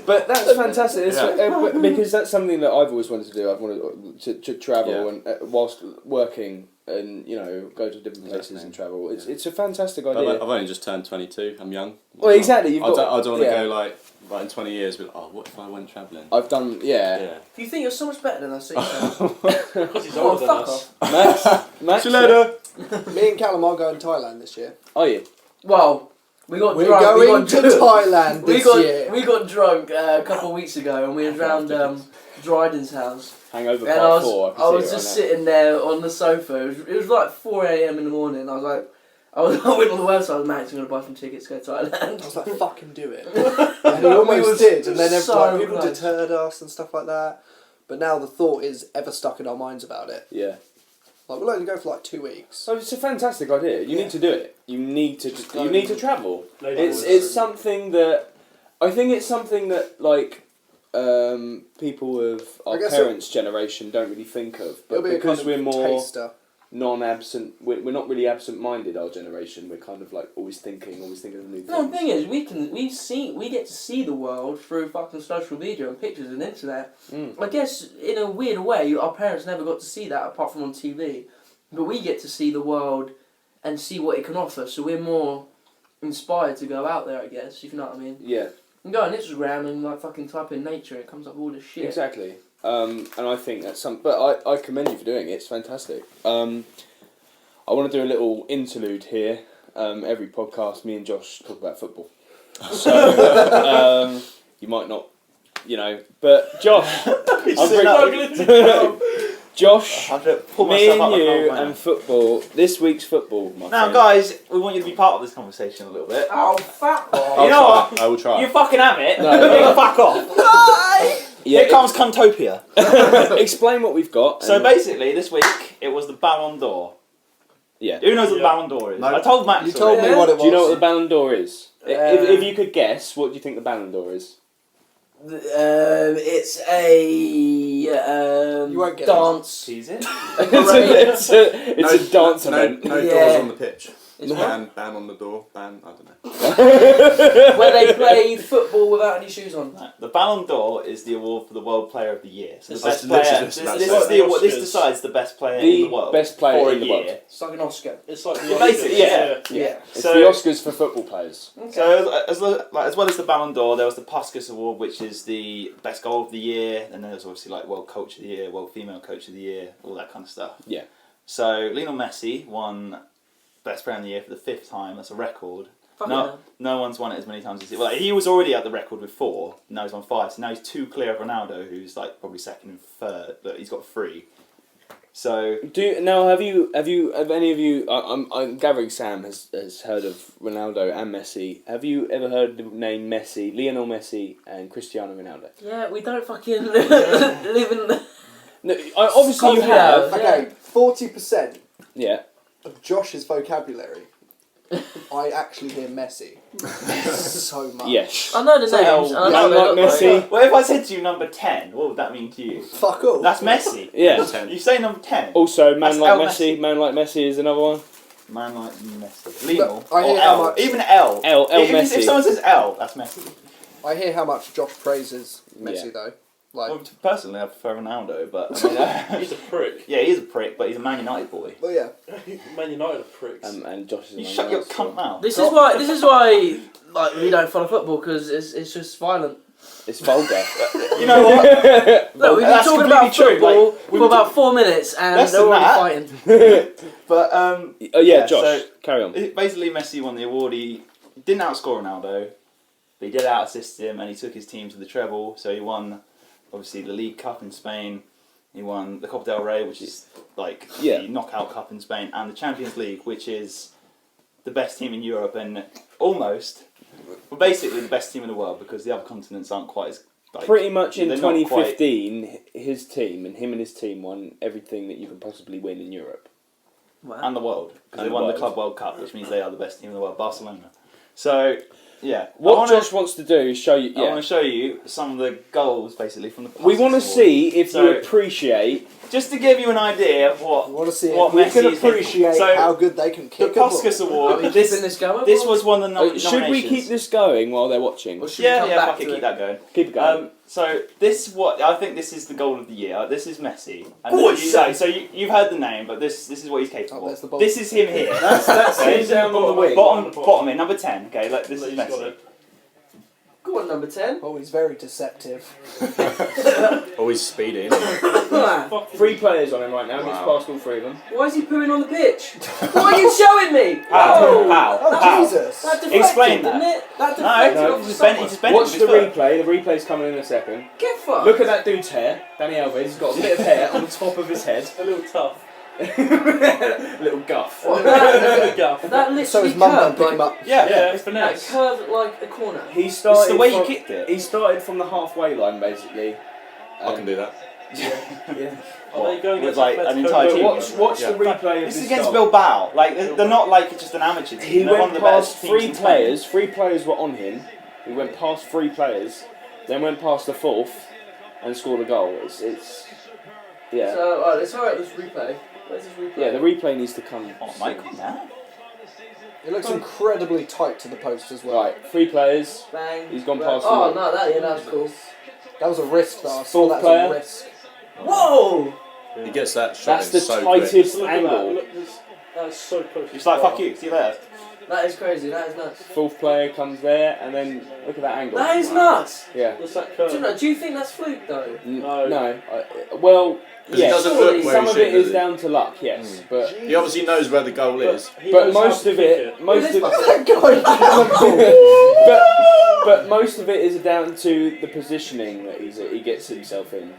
But that's fantastic. It's, Yeah. because that's something that I've always wanted to do. I've wanted to travel Yeah. and whilst working and go to different places Exactly. and travel. It's a fantastic I've idea. only just turned 22. I'm young. Well, exactly. You've I got. don't want to yeah. go like in 20 years. But what if I went travelling? I've done. Yeah. Yeah. you think you're so much better than us, don't you? Because he's Oh, older than fuck us. off. Max. See you later. Me and Callum are going to Thailand this year. Are you? Well, we got We're drunk. going to Thailand this year. We got drunk a couple of weeks ago, and we were around Dryden's house. Hangover And part 4. I was just sitting there on the sofa. It was like 4 a.m. in the morning. I was like, I went on the website with Max, I'm going to buy some tickets to go to I Thailand. was like, fucking do it. And he almost did, and then so people close. deterred us and stuff like that. But now the thought is ever stuck in our minds about it. Yeah. Like, we'll only go for like 2 weeks. So it's a fantastic idea. You need to do it. You need to. go. You need to travel. Lady It's Boys. something that I think it's something that like people of our I guess parents' generation don't really think of. But It'll be because a kind we're of more taster. non-absent, we're not really absent-minded. Our generation, we're kind of like always thinking of new things. No, the thing is, we get to see the world through fucking social media and pictures and internet. I guess in a weird way, our parents never got to see that apart from on TV, but we get to see the world and see what it can offer. So we're more inspired to go out there, I guess. If you know what I mean. Yeah. You go on Instagram and like fucking type in nature, it comes up all this shit. Exactly. And I think that's but I commend you for doing it. It's fantastic. I want to do a little interlude here. Every podcast, me and Josh talk about football. So you might not, but Josh, Josh, me and you and football. This week's football, my Now, friend. guys, we want you to be part of this conversation a little bit. Oh, fuck off. You know what? I will try. You fucking have it. No. Fuck off. Yeah, Here comes Cuntopia. explain what we've got. So and- basically, this week it was the Ballon d'Or. yeah. Who knows what the Yeah. Ballon d'Or is? No. I told Max. You told me already. what it was. Do you know what the Ballon d'Or is? If you could guess, what do you think the Ballon d'Or is? It's a You won't get dance. Tease it. it's a dance event. No Yeah. doors on the pitch. It's Ban on the door. Ban. I don't know. where they play football without any shoes on. No, the Ballon d'Or is the award for the World Player of the Year. So the It's best literally player. just This, about this to is say. the award. This Oscars. decides the best player The in the world. best player for in a the year. world. It's like an Oscar. It's like the Basically, Oscars, yeah. Yeah. It's So- the Oscars for football players. So as well as the Ballon d'Or, there was the Puskas Award, which is the best goal of the year, and then there's obviously like World Coach of the Year, World Female Coach of the Year, all that kind of stuff. Yeah. So Lionel Messi won Best Player in the Year for the 5th time. That's a record. Fucking No, hell. no one's won it as many times as he. Well, he was already at the record with 4. Now he's on 5. So now he's 2 clear of Ronaldo, who's like probably second and third, but he's got 3. So Have any of you? I'm gathering Sam has heard of Ronaldo and Messi. Have you ever heard the name Messi, Lionel Messi, and Cristiano Ronaldo? Yeah, we don't fucking live in the... No, obviously you have. Okay, 40% Yeah. of Josh's vocabulary, I actually hear Messi so much. Yes. I know the So, names. and I know man they like look Messi. well, if I said to you number 10, what would that mean to you? Fuck all. That's Messi. Yeah. You say number 10. Also, man That's like El Messi. Messi. Man like Messi is another one. Man like Messi. Lionel. I hear or how L. much- Even L. L If Messi. someone says L, that's Messi. I hear how much Josh praises Messi Yeah. though. Like, Well, personally, I prefer Ronaldo, but I mean, He's a prick. yeah, he's a prick, but he's a Man United boy. well, yeah. Man United are pricks. And Josh is. You Man shut your United, cunt so- mouth. This is why like we don't follow football because it's just violent. It's vulgar. You know what? Look, we've been That's talking about completely true, football like, we've for about 4 minutes and Less they're than already that. fighting. But Oh yeah, Yeah, Josh. so- carry on. basically, Messi won the award. He didn't outscore Ronaldo, but he did out-assist him, and he took his team to the treble. So he won, obviously, the League Cup in Spain. He won the Copa del Rey, which is like Yeah. the knockout cup in Spain, and the Champions League, which is the best team in Europe and almost, well, basically the best team in the world because the other continents aren't quite as like, Pretty much in they're not 2015, his team and his team won everything that you can possibly win in Europe. Wow. and the world because And they the won the world. Club World Cup, which means they are the best team in the world, Barcelona. So, yeah, What Josh wants to do is show you. I Yeah, want to show you some of the goals basically from the. we want to Puskas see if So- you appreciate. just to give you an idea of what I want to see what if we Messi can is capable. appreciate So, how good they can the kick a ball. Puskas Are Award. we This keeping this going? this was one of the Should we nominations. keep this going while they're watching? Or should we Yeah, come yeah, back fuck it, to keep that going. Keep it going. So I think this is the goal of the year. This is Messi. And Go on, you, son. so you've heard the name, but this is what he's Oh, capable there's the of. ball. This is him here. that's Okay. him down on the wing. Bottom in number 10. Okay, like this is He's got Messi. it. Go on, number 10. Oh, he's very deceptive. Always speedy. Why 3 players on him right now. He's Wow. passed all 3 of them. is he pooing on the pitch? What are you showing me? How? Oh, How? Oh, How? Jesus! that deflected, Explain that. didn't it? That No, deflected no, off he the just bent. He someone. just bent. Watch it the with his foot. replay. The replay's coming in a second. Get fucked. Look at that dude's hair. Danny Alves. He's got a bit of hair on the top of his head. A little tough. Little guff. That literally So his mum curved don't pick like, him up. Yeah, that finesse. curved like a corner. He It's started. the way from, you kicked it. He started from the halfway line, basically. I can do that. Yeah. Are they going With against like Atletico an entire team? Bilbao? Watch Yeah. the replay of This this is against goal. Bilbao. Like they're not like just an amateur team. He They're one went of the best past teams three in Spain. players. 3 players were on him. He went past 3 players, then went past the 4th, and scored a goal. It's yeah. So, alright, let's hurry up this replay. Where's this replay? Yeah, the replay needs to come. Oh, Mike, come down. It looks incredibly tight to the post as well. Right, 3 players. Bang. He's gone Right. past Oh, them. no, that's cool. That was a risk though. I saw that as Player. a risk. Whoa! He gets that shot That's in the so quick. tightest Look at that. angle. Look, that's so close. It's like fuck you. See you later. That is crazy, that is nuts. 4th player comes there, and then look at that angle. That is nuts! Yeah. What's that Do you, curve? know, do you think that's fluke though? No. Well, 'Cause he yes. doesn't look where Some he of should, it is does he? down to luck, yes, but He obviously knows where the goal is. He but knows how most to of kick it, most of but most of it is down to the positioning that he gets himself in.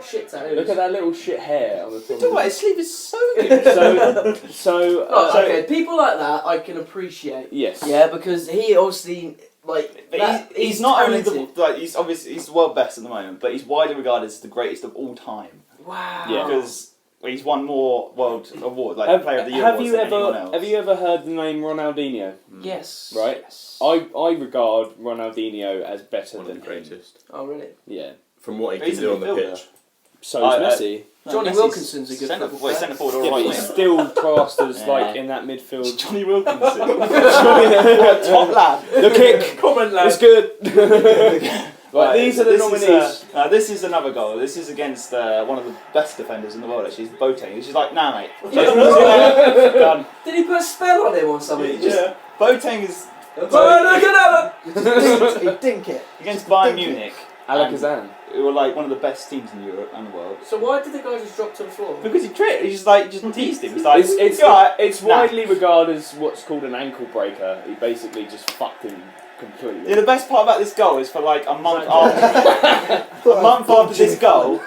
Shit, that Look at that little shit hair on the top. Do of what? his- His sleeve is so good. So okay, people like that I can appreciate. yes. Yeah, because he obviously, like, But that, he's not only talented. he's obviously he's the world best at the moment, but he's widely regarded as the greatest of all time Wow. Yeah. because he's won more world awards, like Have, Player of the Year have awards you than anyone ever else. have you ever heard the name Ronaldinho? Yes. Right. Yes. I regard Ronaldinho as better One of than the him. greatest. Oh, really? Yeah. From what he He's can do a on the midfielder. pitch. So I- is Messi. No, Johnny Messi's Wilkinson's a good centre, football wait, player. centre forward or Yeah, but right he's winger. still classed as Yeah. like in that midfield. Johnny Wilkinson. Top lad. The kick Comment, lad. is good. Right, these are the nominees. This is another goal. This is against one of the best defenders in the world. Actually, he's Boateng. He's just like, nah, mate. Done. Did he put a spell on him or something? Just Boateng is He dink it. against Bayern Munich, Alakazam. who were like one of the best teams in Europe and the world. So why did the guy just drop to the floor? Because he tripped. He just teased him. He's like, It's "You alright?" it's Nah. widely regarded as what's called an ankle breaker. He basically just fucked him completely. Yeah, the best part about this goal is for like a month after this goal.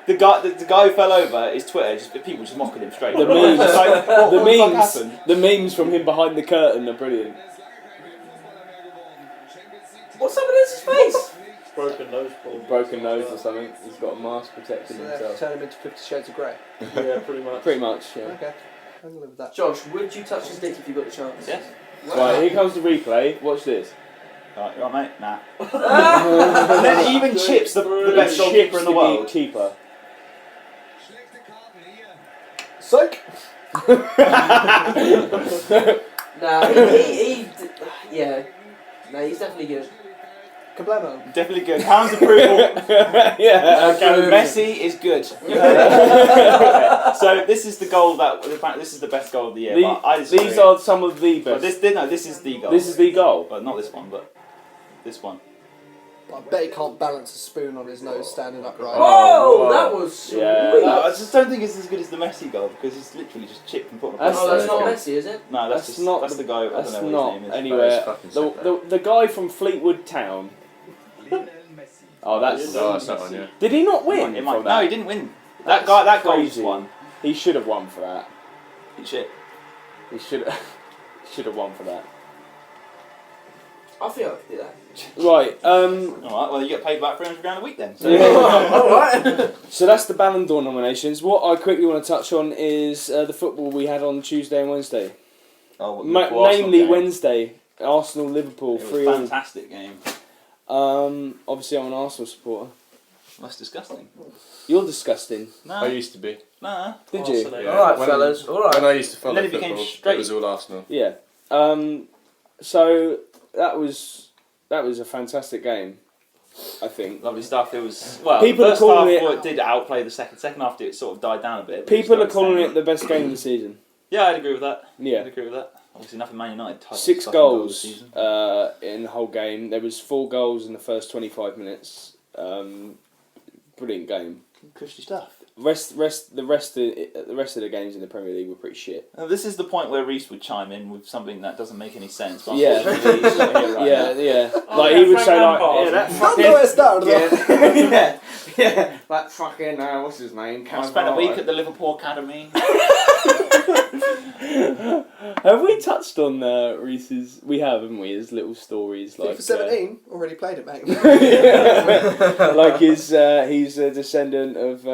The guy who fell over, his Twitter, people just mocking him straight. The memes, It's like, what the the fuck memes, happened? the memes from him behind the curtain are brilliant. What's up with his face? Broken nose, probably. Broken nose or something. He's got a mask protecting So himself. turn him into 50 Shades of Grey. Yeah, pretty much. Pretty much, yeah. Okay, I can live with that. Josh, would you touch his dick if you got the chance? Yes. Right, here comes the replay. Watch this. Right, you alright, mate? Nah. And then even Chips, the best Chips goalkeeper in the world. keeper. Psych! Nah, yeah. Nah, he's definitely good. Kablamo. Definitely good. Pounds approval. Yeah. Messi is good. So this is the goal this is the best goal of the year. But I disagree. These are some of the But best. this is the goal. This is the goal. But not this one, but this one. I bet he can't balance a spoon on his nose standing upright. Whoa, wow. that was sweet. Yeah, I just don't think it's as good as the Messi goal because it's literally just chipped and put on a That's- Oh, that's not okay. Messi, is it? No, that's the guy. I That's don't know not what his name is. anywhere. fucking The, setback. the guy from Fleetwood Town. Oh, that's. Oh, that's that one, yeah. Did he not win? It for might, no, that? he didn't win. That's That goal crazy. just won. He should have won for that. Shit. He should have won for that. I think I could do that. Right. Alright, well you get paid about £300 a week then. So. Alright. So that's the Ballon d'Or nominations. What I quickly want to touch on is the football we had on Tuesday and Wednesday. Oh, Namely Wednesday, Arsenal Liverpool It was 3-3. a fantastic game. Obviously I'm an Arsenal supporter. That's disgusting. You're disgusting. No. I used to be. Nah. Did you? Arsenal. Yeah. Alright, When- fellas. When Alright. I used to follow Then it became football, straight. it was all Arsenal. Yeah. So that was a fantastic game, I think. Lovely stuff. It was well. People the are first calling half it- it did outplay the second. Second half it sort of died down a bit. but People are still calling it outstanding. the best game of the season. Yeah, I'd agree with that. I'd Yeah. agree with that. Obviously, nothing Man United type. 6 fucking goal this goals season. in the whole game. There was 4 goals in the first 25 minutes. Brilliant game. Cushy stuff. The rest of the games in the Premier League were pretty shit. This is the point where Reese would chime in with something that doesn't make any sense. But Yeah. unfortunately, he's not here right now. Yeah. Oh, Like yeah, he would Frank say like, Lampard. yeah, that Not fucking the way it started. yeah, that fucking what's his name? I spent a week at the Liverpool Academy. Have we touched on Reese's? We have, haven't we? His little stories like FIFA 17 already played it, mate. like he's a descendant of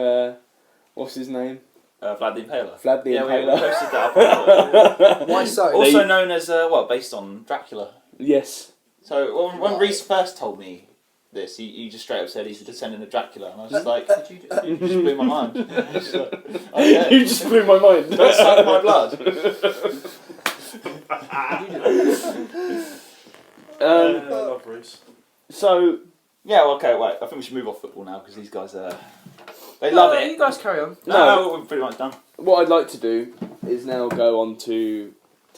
what's his name? Vlad the Impaler. Vlad the We Impaler. posted that up. Why so? Also known as, based on Dracula. Yes. So when Reese first told me this, he just straight up said he's a descendant of Dracula, and I was just like, you just blew my mind. Okay. You just blew my mind. Don't suck my blood. I love Bruce. So Yeah, well, okay, wait. I think we should move off football now because these guys they love it. You guys carry on. No, we're pretty much done. what I'd like to do is now go on to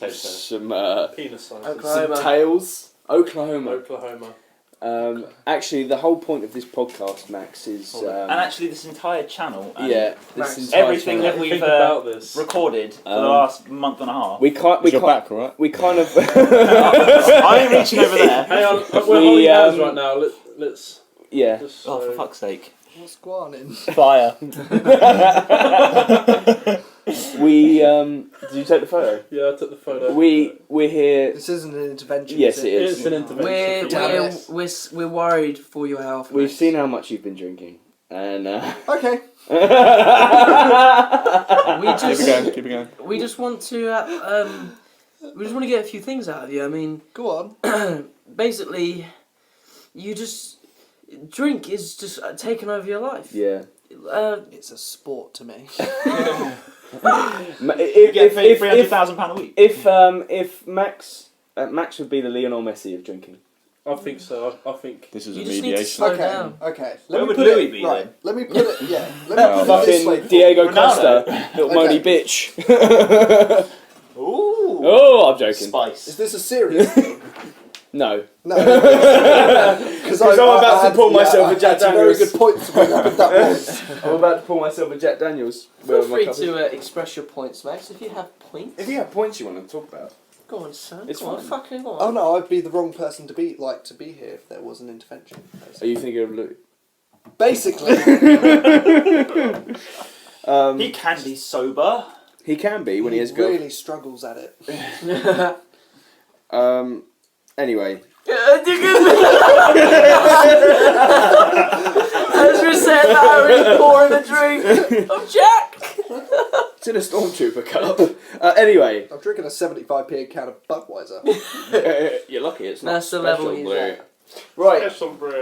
some Penis size. Oklahoma. some tales. Oklahoma. Oklahoma. Actually, the whole point of this podcast, Max, is And actually, this entire channel, and Max, this entire everything channel. that we've Think about this. recorded for the last month and a half. we can't. Is your back all right? We kind of. I ain't reaching over there. Hang on, we're holding hands right now. Let's Yeah. just. Oh, for fuck's sake. What's going on? Fire. We did you take the photo? Yeah, I took the photo. We're here. This isn't an intervention. Yes, is it is. It's an intervention. We're worried for your health. We've Max. seen how much you've been drinking, and Okay. We just Keep it going. we just want to we just want to get a few things out of you. I mean, Go on. basically, you just drink is just taking over your life. yeah. It's a sport to me. You get paid £300,000 a week. If Max would be the Lionel Messi of drinking. I think so. I think. This is You a just need to mediation. slow Okay. down. Okay. Where Let me would put Louis it be right. then? Let me put it. Yeah. Let me put it this way. Fucking Diego Ronaldo. Costa, little Okay. moany bitch. Ooh. Oh, I'm joking. Spice. Is this a serious thing? No. No. Because I'm about to pull myself a Jack That's a very Daniels. good point to bring up at that point. I'm about to pour myself a Jack Daniels. Feel Well, my free cup is- to express your points, Max. If you have points, If you have points you want to talk about. go on, son. It's Go on, fine. fucking go on. Oh no, I'd be the wrong person to be here if there was an intervention. Are you thinking of Louis? Basically. He can be sober. He can be when he has girl. really struggles at it. Anyway. As we said, Larry's pouring a drink of Jack. It's in a Stormtrooper cup. Anyway. I'm drinking a 75p can of Budweiser. You're lucky it's not That's the special level he's Blue. at. Right.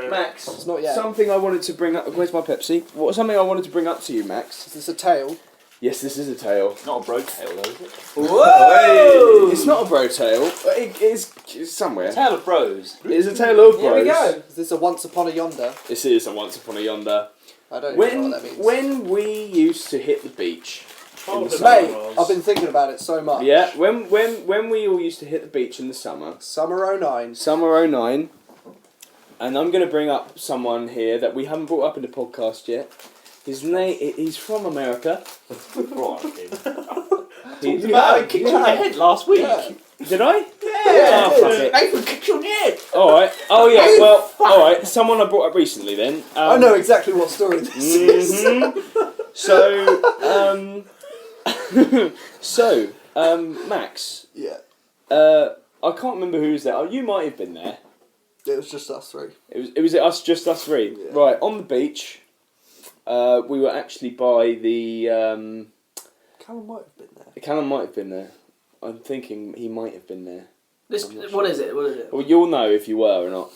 Max. It's not yet. Something I wanted to bring up. Where's my Pepsi? Something I wanted to bring up to you, Max. Is this a tail? Yes, this is a tale. Not a bro tail though, is it? Whoa! It's not a bro tale. It's somewhere. Tale of bros. It's a tale of Here bros. we go. Is this a once upon a yonder? This is a once upon a yonder. I don't even know When what that means. when we used to hit the beach. in the Childhood summer. Mate, I've been thinking about it so much. Yeah, when we all used to hit the beach in the summer. Summer 09. Summer 09. And I'm going to bring up someone here that we haven't brought up in the podcast yet. He's from America. He- You kicked you in the head last week. Yeah. Did I? Yeah. Oh, fuck it. Nathan kicked you in the head. Alright. Oh, yeah, well, alright. Someone I brought up recently then. I know exactly what story this is. Mhm. So, Max, Yeah. I can't remember who was there. Oh, you might have been there. It was just us three. It was just us three. Yeah. Right, on the beach, we were actually by the... Callum might have been there. Callum might have been there. I'm thinking he might have been there. This, I'm not what sure. is it? What is it? Well, you'll know if you were or not.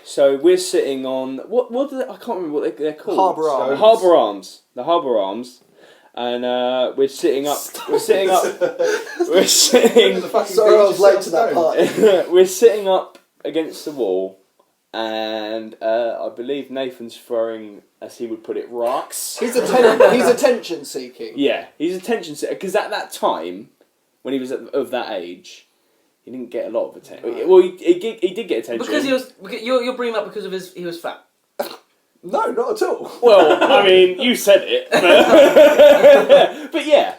So we're sitting on... What do they, I can't remember what they're called. Harbour Arms. The Harbour Arms. The Harbour Arms. And we're sitting up... We're sitting up... We're sitting... Sorry, I was late to that part. We're sitting up against the wall, and I believe Nathan's throwing, as he would put it, rocks. He's attention seeking. Yeah, he's attention seeker, because at that time, when he was of that age, he didn't get a lot of attention. Well, he did get attention. Because he was. You're bringing him up because of he was fat. No, not at all. Well, I mean, you said it, but yeah.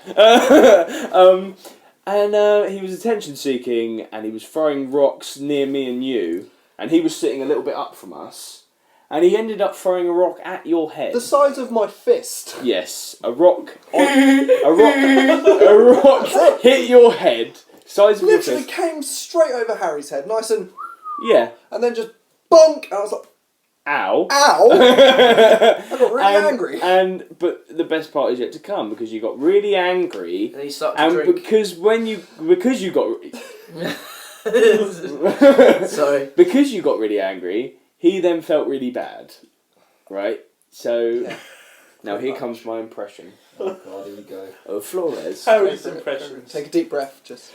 He was attention seeking, and he was throwing rocks near me and you, and he was sitting a little bit up from us, and he ended up throwing a rock at your head. The size of my fist. Yes, a rock hit your head, size of your Literally fist. came straight over Harry's head, nice and Yeah. then just bonk, and I was like, Ow. ow! I got really angry. But the best part is yet to come, because you got really angry, And he started to and drink. because you got Sorry. because you got really angry, he then felt really bad, right? So now here comes my impression. Oh God, here we go. Of Flores. Harry's impressions. Take a deep breath, just.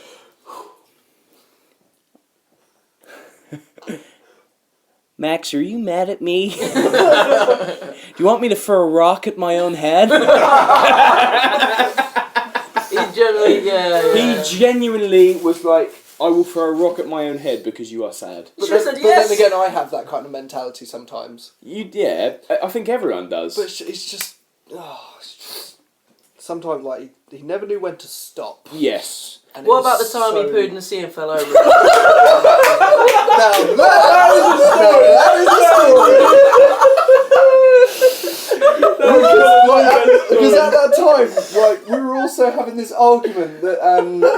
Max, are you mad at me? Do you want me to throw a rock at my own head? He generally, He genuinely was like, I will throw a rock at my own head because you are sad. You should have said But yes. then again, I have that kind of mentality sometimes. I think everyone does. But it's just, sometimes like he never knew when to stop. Yes. And What it about the was time he so- pooed in the sea and fell over? Now, that is a story. Because at that time, like we were also having this argument that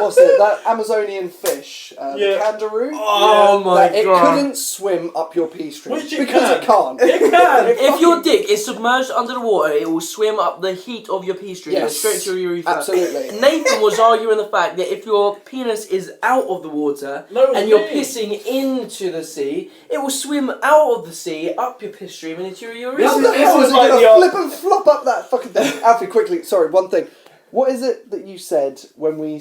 what's it? That Amazonian fish, the kangaroo. Oh my that god! It couldn't swim up your pee stream Which it because it can't. It can! If your dick is submerged under the water, it will swim up the heat of your pee stream and Yes, straight to your urethra. absolutely. Nathan was arguing the fact that if your penis is out of the water and you're pissing into the sea, it will swim out of the sea, up your piss stream and into your urethra. How the hell is is it like going the to flip and flop up that fucking thing? Alfie, quickly, sorry, one thing. What is it that you said when we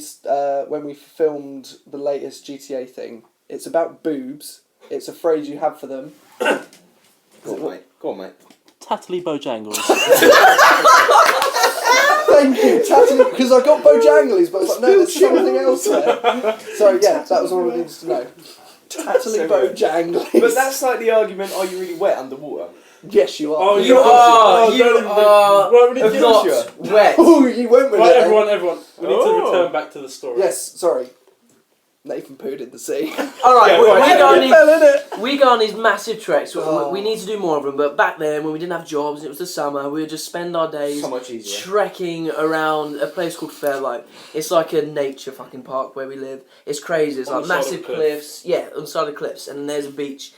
filmed the latest GTA thing? It's about boobs. It's a phrase you have for them. Go on, mate. Tattly Bojangles. Thank you, Tattly, because I got Bojanglies, but I was like, no, there's something else there. So yeah, that was all I needed to know. Tattly Bojanglies. But that's like the argument, are you really wet underwater? Yes, you are. Oh, You are not wet. Oh, you went with Right, it. everyone. We need to return back to the story. Yes, sorry. Nathan pooed in the sea. Alright, Fell in we go on these massive treks. Oh. We need to do more of them, but back then, when we didn't have jobs and it was the summer, we would just spend our days So much easier. trekking around a place called Fairlight. It's like a nature fucking park where we live. It's crazy. It's On like the side of massive a cliff. cliffs. Yeah, on the side of cliffs, and then there's a beach.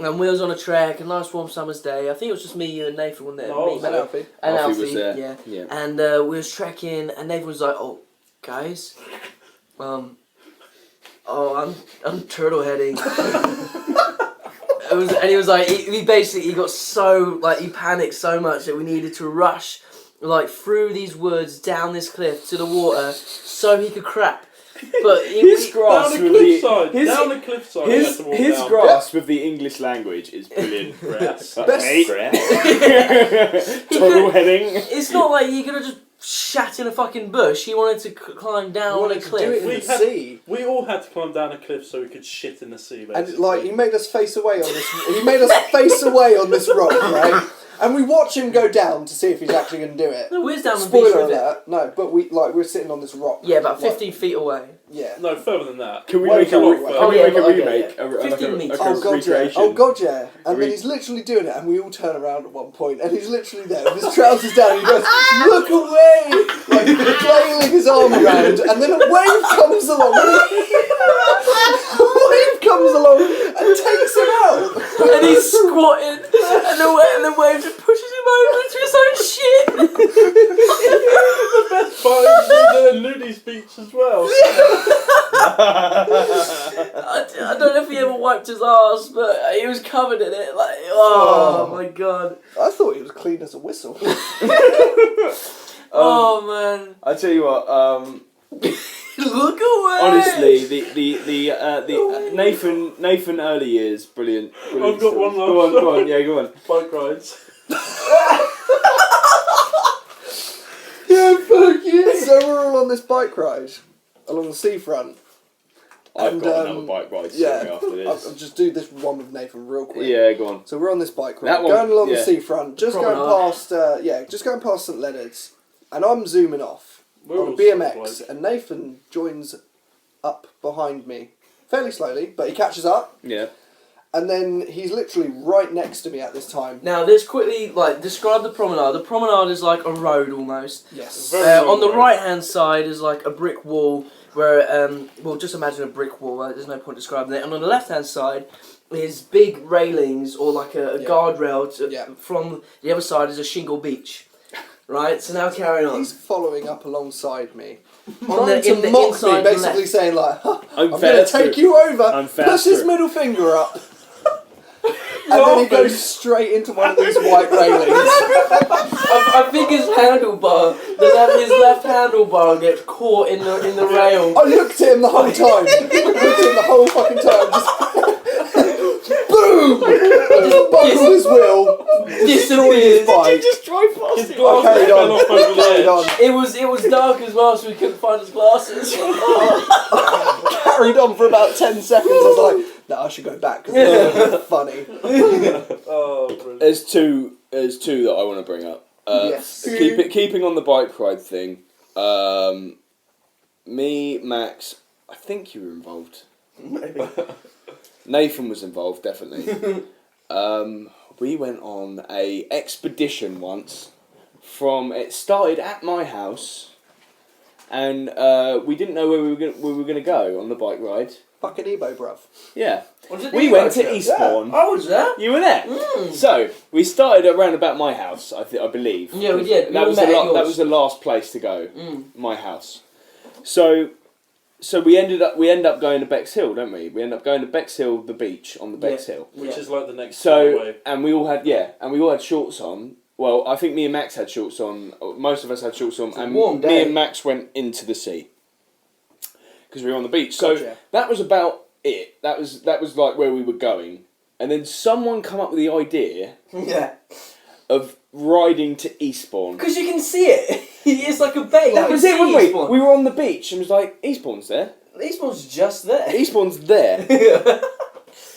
And we was on a trek, a nice warm summer's day. I think it was just me, you, and Nathan were there. No, Me, was And it? Alfie. and Alfie Alfie, was there. yeah. Yeah. And we was trekking, and Nathan was like, "Oh, guys, I'm turtle heading." And he was like, he got so, like, he panicked so much that we needed to rush, like, through these woods, down this cliff to the water, so he could crap. But His Down grasp the of cliffside. his Down the cliffside. we had to walk his down. grasp of the English language is brilliant. Grass. Mate. He Total could- heading. it's not like he could have just shat in a fucking bush. He wanted to climb down You a wanted to do cliff. it in the sea. We all had to climb down a cliff so we could shit in the sea, basically. And like he made us face away on this. He made us face away on this rock, right? And we watch him go down to see if he's actually going to do it. No, we're down the beach Spoiler with it. alert! No, but we're sitting on this rock. Yeah, about Like, 15 feet away. Yeah. No, further than that. Can we Well, make a, come on, can right. we Oh, make yeah, a okay, remake? yeah. A 15 meters. Oh god, yeah! recreation? Oh god, yeah! And We- then he's literally doing it, and we all turn around at one point, and he's literally there with his trousers down. And he goes, "Look away!" Like flailing his arm around, and then a wave comes along. A wave comes along and takes him out. And he's squatting, and the wave just pushes him over into his own shit. The best part is the nudie beach as well. I don't know if he ever wiped his ass, but he was covered in it. Like, oh my god. I thought he was clean as a whistle. Oh man. I tell you what. Look away. Honestly, the Nathan early years, brilliant. I've got story. one last Go on, yeah, go on. Bike rides. Yeah, fuck you. So we're all on this bike ride along the seafront. I've got another bike ride story after this. I'll just do this one with Nathan real quick. Yeah, go on. So we're on this bike ride, That one- going along yeah. the seafront, just going past St Leonard's, and I'm zooming off on a BMX, and Nathan joins up behind me, fairly slowly, but he catches up. Yeah. And then he's literally right next to me at this time. Now, let's quickly describe the promenade. The promenade is like a road almost. Yes. On the right-hand side is like a brick wall where, just imagine a brick wall. There's no point describing it. And on the left-hand side is big railings or like a guardrail. From the other side is a shingle beach. Right. So now carrying on. He's following up alongside me. On Trying in to the mock inside me, basically left. saying like, I'm going to faster. take you over. I'm Push his faster. middle finger up. And then he goes straight into one of these white railings. I think his handlebar, his left handlebar gets caught in the rail. I looked at him the whole time. Looked at him the whole fucking time. Just boom! I just buckled his wheel. Destroyed his bike. just drive past His it? glasses carried fell on. off over the Carried edge. on. It was dark as well, so we couldn't find his glasses. Carried on for about 10 seconds. I was like, no, I should go back because it's funny. Oh, brilliant. There's two that I want to bring up. Yes. Keeping on the bike ride thing. Me, Max, I think you were involved. Maybe. Nathan was involved, definitely. We went on a expedition once. It started at my house, and we didn't know where we were gonna go on the bike ride. Fucking Ebo, bruv. Yeah, Was it we the went to Evo trip? Eastbourne. I was there. You were there. So we started around about my house. I believe. Yeah, we did. We That all was met at that yours. was the last place to go. My house. So we ended up going to Bexhill, don't we? We ended up going to Bexhill, the beach on the Bexhill. Which is like the next So way. and we all had shorts on. Well, I think me and Max had shorts on. Most of us had shorts on, and warm me day. and Max went into the sea because we were on the beach. So Gotcha. that was about it. That was like where we were going, and then someone come up with the idea Yeah. of riding to Eastbourne. Because you can see it. It's like a bay. That was it, wasn't we? We were on the beach and was like, Eastbourne's there. Eastbourne's just there. Eastbourne's there.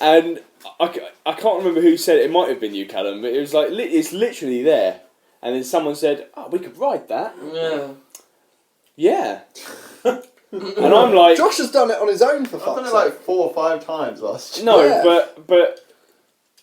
And I can't remember who said it. It might have been you, Callum, but it was like, it's literally there. And then someone said, oh, we could ride that. Yeah. Yeah. And I'm like... Josh has done it on his own for I've done fuck's it like sake. 4 or 5 times last year. No, Yeah. but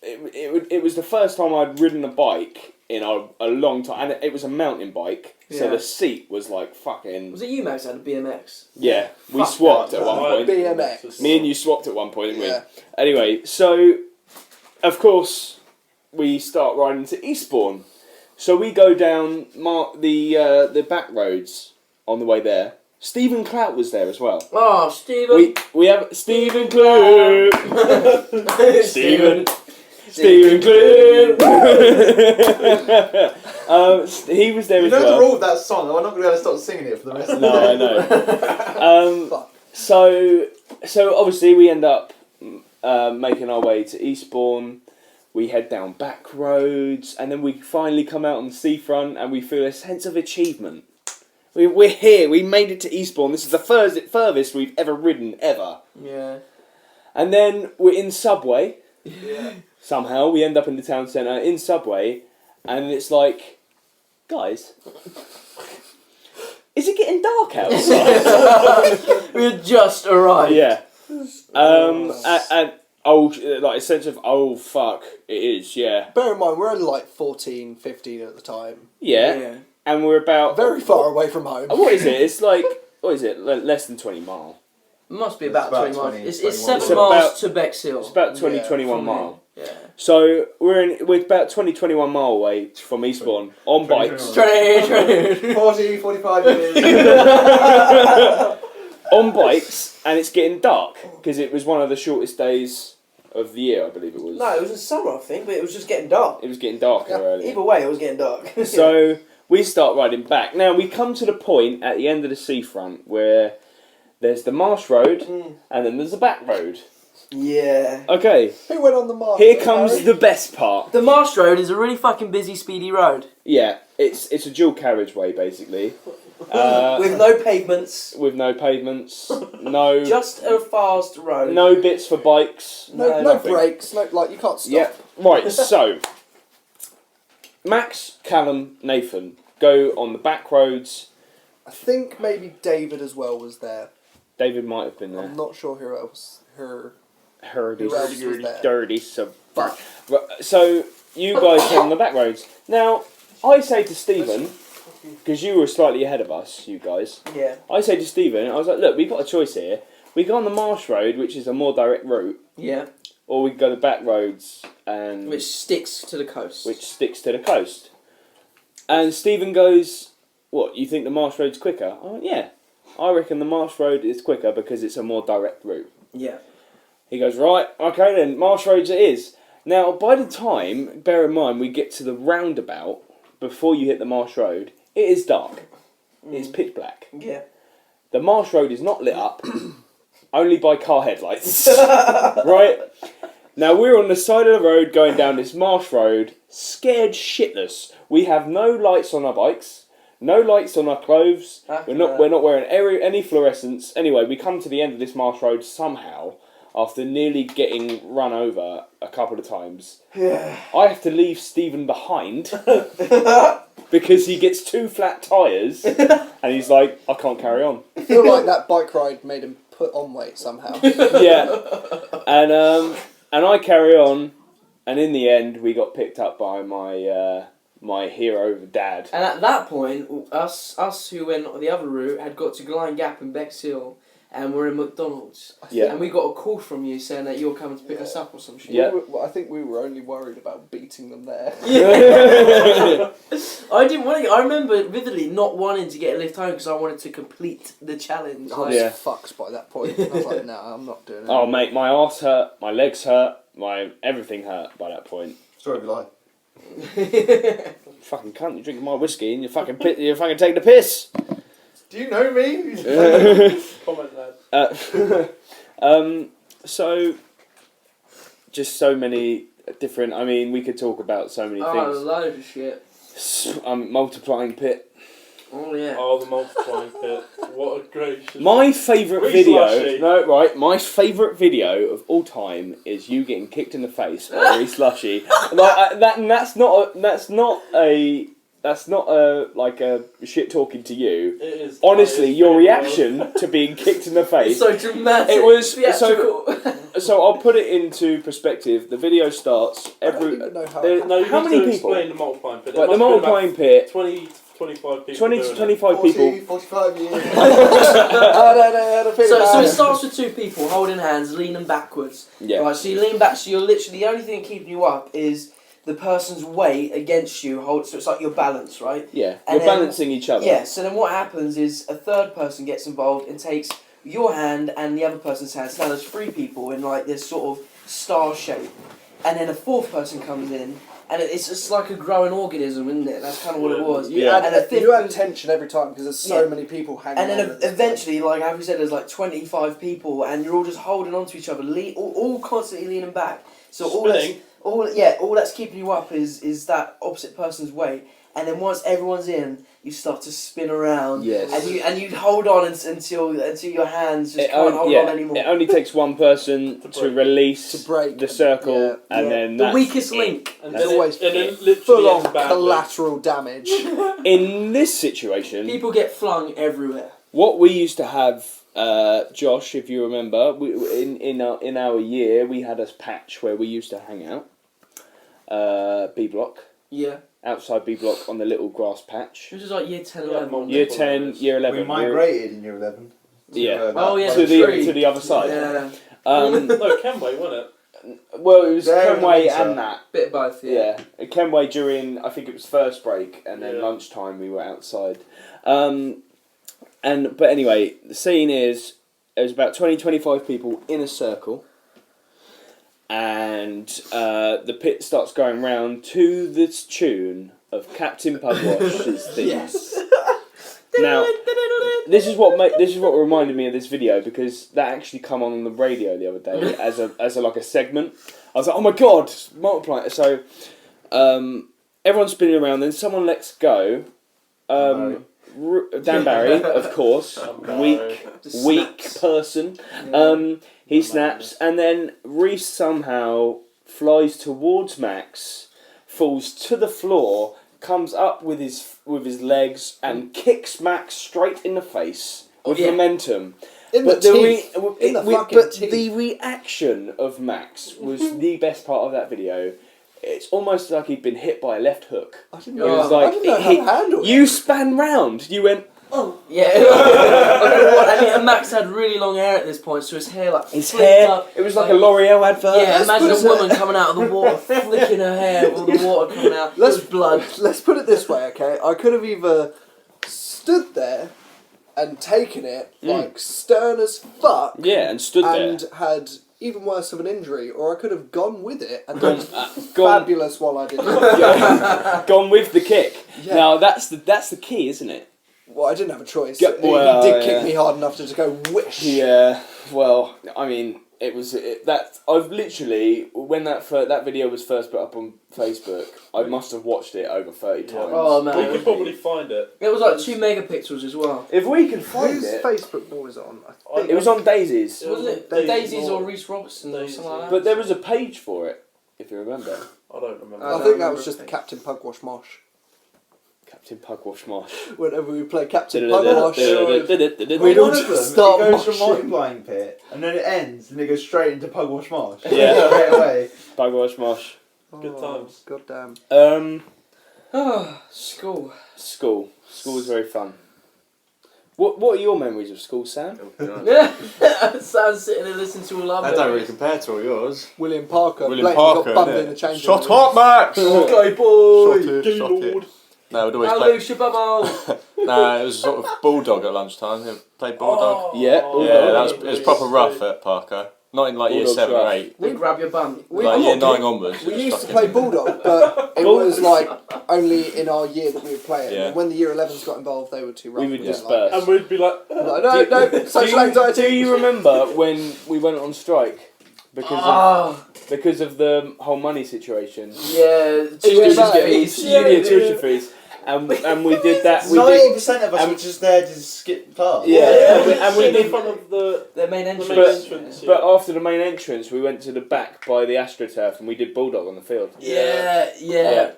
it was the first time I'd ridden a bike in a long time. And it was a mountain bike. So Yeah. the seat was like fucking... Was it you, Max, that had a BMX? Yeah, we Fuck swapped that. at one Right. point. BMX. Me and you swapped at one point, didn't Yeah. we? Anyway, so of course we start riding to Eastbourne. So we go down the back roads on the way there. Stephen Clout was there as well. Oh, Stephen. We have Stephen Clout. Stephen Clout. He was there You as know well. the rule of that song, I'm not going to be able to stop singing it for the rest of the No, day. I know. Fuck. So obviously we end up making our way to Eastbourne. We head down back roads, and then we finally come out on the seafront, and we feel a sense of achievement. We're here. We made it to Eastbourne. This is the furthest we've ever ridden ever. Yeah. And then we're in Subway. Yeah. Somehow we end up in the town centre in Subway, and it's like, guys, is it getting dark outside? We had just arrived. Yeah. And like a sense of, oh fuck, it is, yeah. Bear in mind, we're only like 14, 15 at the time. Yeah. And we're about... Very far away from home. What is it? It's like, what is it? Less than 20 mile. It must be It's about about 20 miles. 20, It's 21. 7 It's miles about- to Bexhill. It's about 20, Yeah, 21 from mile. here. Yeah. So we're about 20, 21 mile away from Eastbourne on 20, bikes. 20. 40, 45 years. On bikes, and it's getting dark because it was one of the shortest days of the year, I believe it was. No, it was in summer, I think, but it was just getting dark. It was getting darker earlier. Either way, it was getting dark. So we start riding back. Now we come to the point at the end of the seafront where there's the Marsh Road and then there's the back road. Yeah. Okay, Who went on the market? here comes Harry? the best part. The Marsh Road is a really fucking busy, speedy road. Yeah, it's a dual carriageway basically. With no pavements. With no pavements. No. Just a fast road. No bits for bikes. No nothing. brakes. No, like you can't stop. Yeah. Right. So, Max, Callum, Nathan go on the back roads. I think maybe David as well was there. David might have been there. I'm not sure who else. Heard Who else was there? dirty. So, But so you guys came on the back roads. Now, I say to Stephen, because you were slightly ahead of us, you guys. Yeah. I say to Stephen, I was like, look, we've got a choice here. We go on the marsh road, which is a more direct route, Yeah. or we go the back roads and Which sticks to the coast. which sticks to the coast. And Stephen goes, what, you think the marsh road's quicker? I went, yeah. I reckon the marsh road is quicker because it's a more direct route. Yeah. He goes, right, okay then, marsh roads it is. Now, by the time, bear in mind, we get to the roundabout, before you hit the marsh road, it is dark. It's pitch black. Yeah. The marsh road is not lit up, only by car headlights. Right? Now, we're on the side of the road going down this marsh road, scared shitless. We have no lights on our bikes, no lights on our clothes. We're not wearing any fluorescents. Anyway, we come to the end of this marsh road somehow, after nearly getting run over a couple of times. Yeah. I have to leave Stephen behind because he gets 2 flat tyres and he's like, I can't carry on. I feel like that bike ride made him put on weight somehow. Yeah. And I carry on, and in the end we got picked up by my hero dad. And at that point, us who went on the other route had got to Glen Gap and Bexhill, and we're in McDonald's. Yeah. And we got a call from you saying that you're coming to pick us up or some shit. Yeah. I think we were only worried about beating them there. I didn't want to. I remember vividly not wanting to get a lift home because I wanted to complete the challenge. I was Yeah. fucked by that point. I was like, no, I'm not doing it. Oh mate, my arse hurt, my legs hurt, my everything hurt by that point. Story of your life. Fucking cunt, you're drinking my whiskey and you're fucking taking the piss. Do you know me? Comment that. So, just so many different. I mean, we could talk about so many Oh, things. loads of shit. Multiplying pit. Oh yeah. Oh, the multiplying pit. What a gracious. My favourite Wee video. Slushy. No, right. My favourite video of all time is you getting kicked in the face by Wee Slushy. Like that's not like a shit talking to you. It is. Honestly, your reaction to being kicked in the face. It's so dramatic. It was theatrical. So I'll put it into perspective. The video starts I don't even know how. there- No, you how need many to people? explain the multiplying pit. Like the multiplying pit. 20 to 25 people. 20 to doing 25 40, people. 45 years. I don't know how to feel So about it it. starts with 2 people holding hands, leaning backwards. Yeah. Right, so you lean back, so you're literally, the only thing keeping you up is the person's weight against you, so it's like your balance, right? Yeah. And You're then- balancing each other. Yeah, so then what happens is a third person gets involved and takes your hand and the other person's hand. So now there's 3 people in like this sort of star shape. And then a 4th person comes in, and it's just like a growing organism, isn't it? That's kind of what it was. You Yeah. add, And a fifth you add person- tension every time because there's so Yeah. many people hanging And on. then at this eventually, like as we said, there's like 25 people, and you're all just holding on to each other, all constantly leaning back. So Spinning. all that's keeping you up is that opposite person's weight. And then once everyone's in, you start to spin around. Yes. And you hold on until your hands just can't hold on anymore. It only takes one person To to break. release To break. the circle, Yeah. and Yeah. then the that's weakest it. link. And It's then always it full literally on ends badly. collateral damage. In this situation, People get flung everywhere. what we used to have, Josh, if you remember, in our year, we had a patch where we used to hang out. B block. Yeah. Outside B block on the little grass patch. This is like year 10, Yeah, 11. multiple Year 10, areas. year 11. We migrated in year 11. to, Yeah. that Oh, yeah, one to tree. the other side. Yeah. No, Kenway, wasn't it? Well, it was There in Kenway winter. and that. Bit of both, Yeah. Kenway during, I think it was first break, and then Yeah. lunchtime we were outside. But anyway, the scene is, there was about 20-25 people in a circle, and the pit starts going round to this tune of Captain Pugwash's theme. Yes. Now, this is what reminded me of this video, because that actually come on the radio the other day as a like a segment. I was like, oh my god, multiply. So everyone's spinning around, then someone lets go. Dan Barry, of course, weak person. He snaps, and then Reese somehow flies towards Max, falls to the floor, comes up with his legs, and kicks Max straight in the face with momentum. In the teeth. In the fucking teeth. The reaction of Max was the best part of that video. It's almost like he'd been hit by a left hook. I didn't know how to handle it. You span round. You went. Oh. Yeah. And Max had really long hair at this point, so his hair his hair. Up, it was like a L'Oreal advert. Yeah, imagine a woman coming out of the water, flicking her hair, all the water coming out. There's blood. Let's put it this way, okay? I could have either stood there and taken it like stern as fuck. Yeah, and stood there and had even worse of an injury, or I could have gone with it and done fabulous while I did it. Gone with the kick. Yeah. Now that's the key, isn't it? Well, I didn't have a choice. He did kick me hard enough to just go whoosh. Yeah. Well, I mean, it was that I've literally when that video was first put up on Facebook, I must have watched it over 30 times. Oh man, we could probably find it. It was like 2 megapixels as well. If we can find Whose it, Facebook was on? I think it was on Daisy's. Was it Daisy's or Reese Robertson or something like that? But there was a page for it, if you remember. I don't remember. I think that was just the Captain Pugwash Mosh. Captain Pugwash Mosh. Whenever we play Captain Pugwash, we'd all start. It goes from multiplying pit, and then it ends, and it goes straight into Pugwash Mosh. Yeah, straight away. Pugwash Mosh. Good times. God damn. School. School was very fun. What are your memories of school, Sam? Yeah, Sam's sitting and listening to all our That don't really compare to all yours. William Parker. William Parker, got bumped in the change room. Shut up, Max! Okay, boy. Shut it. No, we'd always Hello, play. Shabamo. No, it was sort of bulldog at lunchtime. You played bulldog. Yeah, Yeah, it was proper rough at Parker. Not in like year Bulldog's 7 or rough. 8. They grab your bum. Like year 9 onwards. We used to play Bulldog, but it was like only in our year that we would play it. Yeah. And when the year 11s got involved, they were too rough. We would didn't disperse. And we'd be like, like, no, social anxiety. Do you remember when we went on strike because of the whole money situation? Yeah, Students get fees. tuition fees. And we did that. 90% of us were just there to skip class. Yeah, and we in did. front of the main main entrance. entrance. But after the main entrance, we went to the back by the AstroTurf and we did Bulldog on the field. Yeah.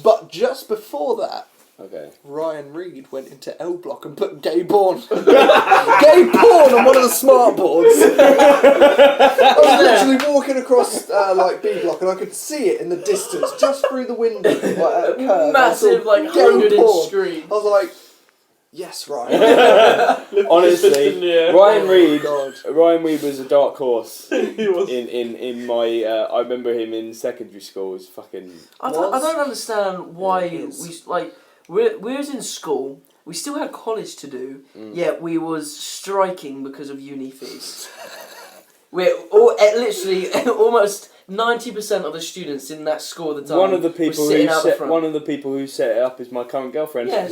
But just before that, Okay. Ryan Reid went into L Block and put gay porn. Gay porn on one of the smart boards. I was literally walking across like B Block and I could see it in the distance, just through the window, like at a curve. Massive, like, gay 100-inch porn. screen. I was like, yes, Ryan. Honestly, Ryan Reid. God. Ryan Reid was a dark horse. He was. In my. I remember him in secondary school. Was fucking. I don't understand why we was in school. We still had college to do. Yet we was striking because of uni fees. We're all literally almost 90% of the students in that school at the time. One of the people who set it up is my current girlfriend. Yeah, I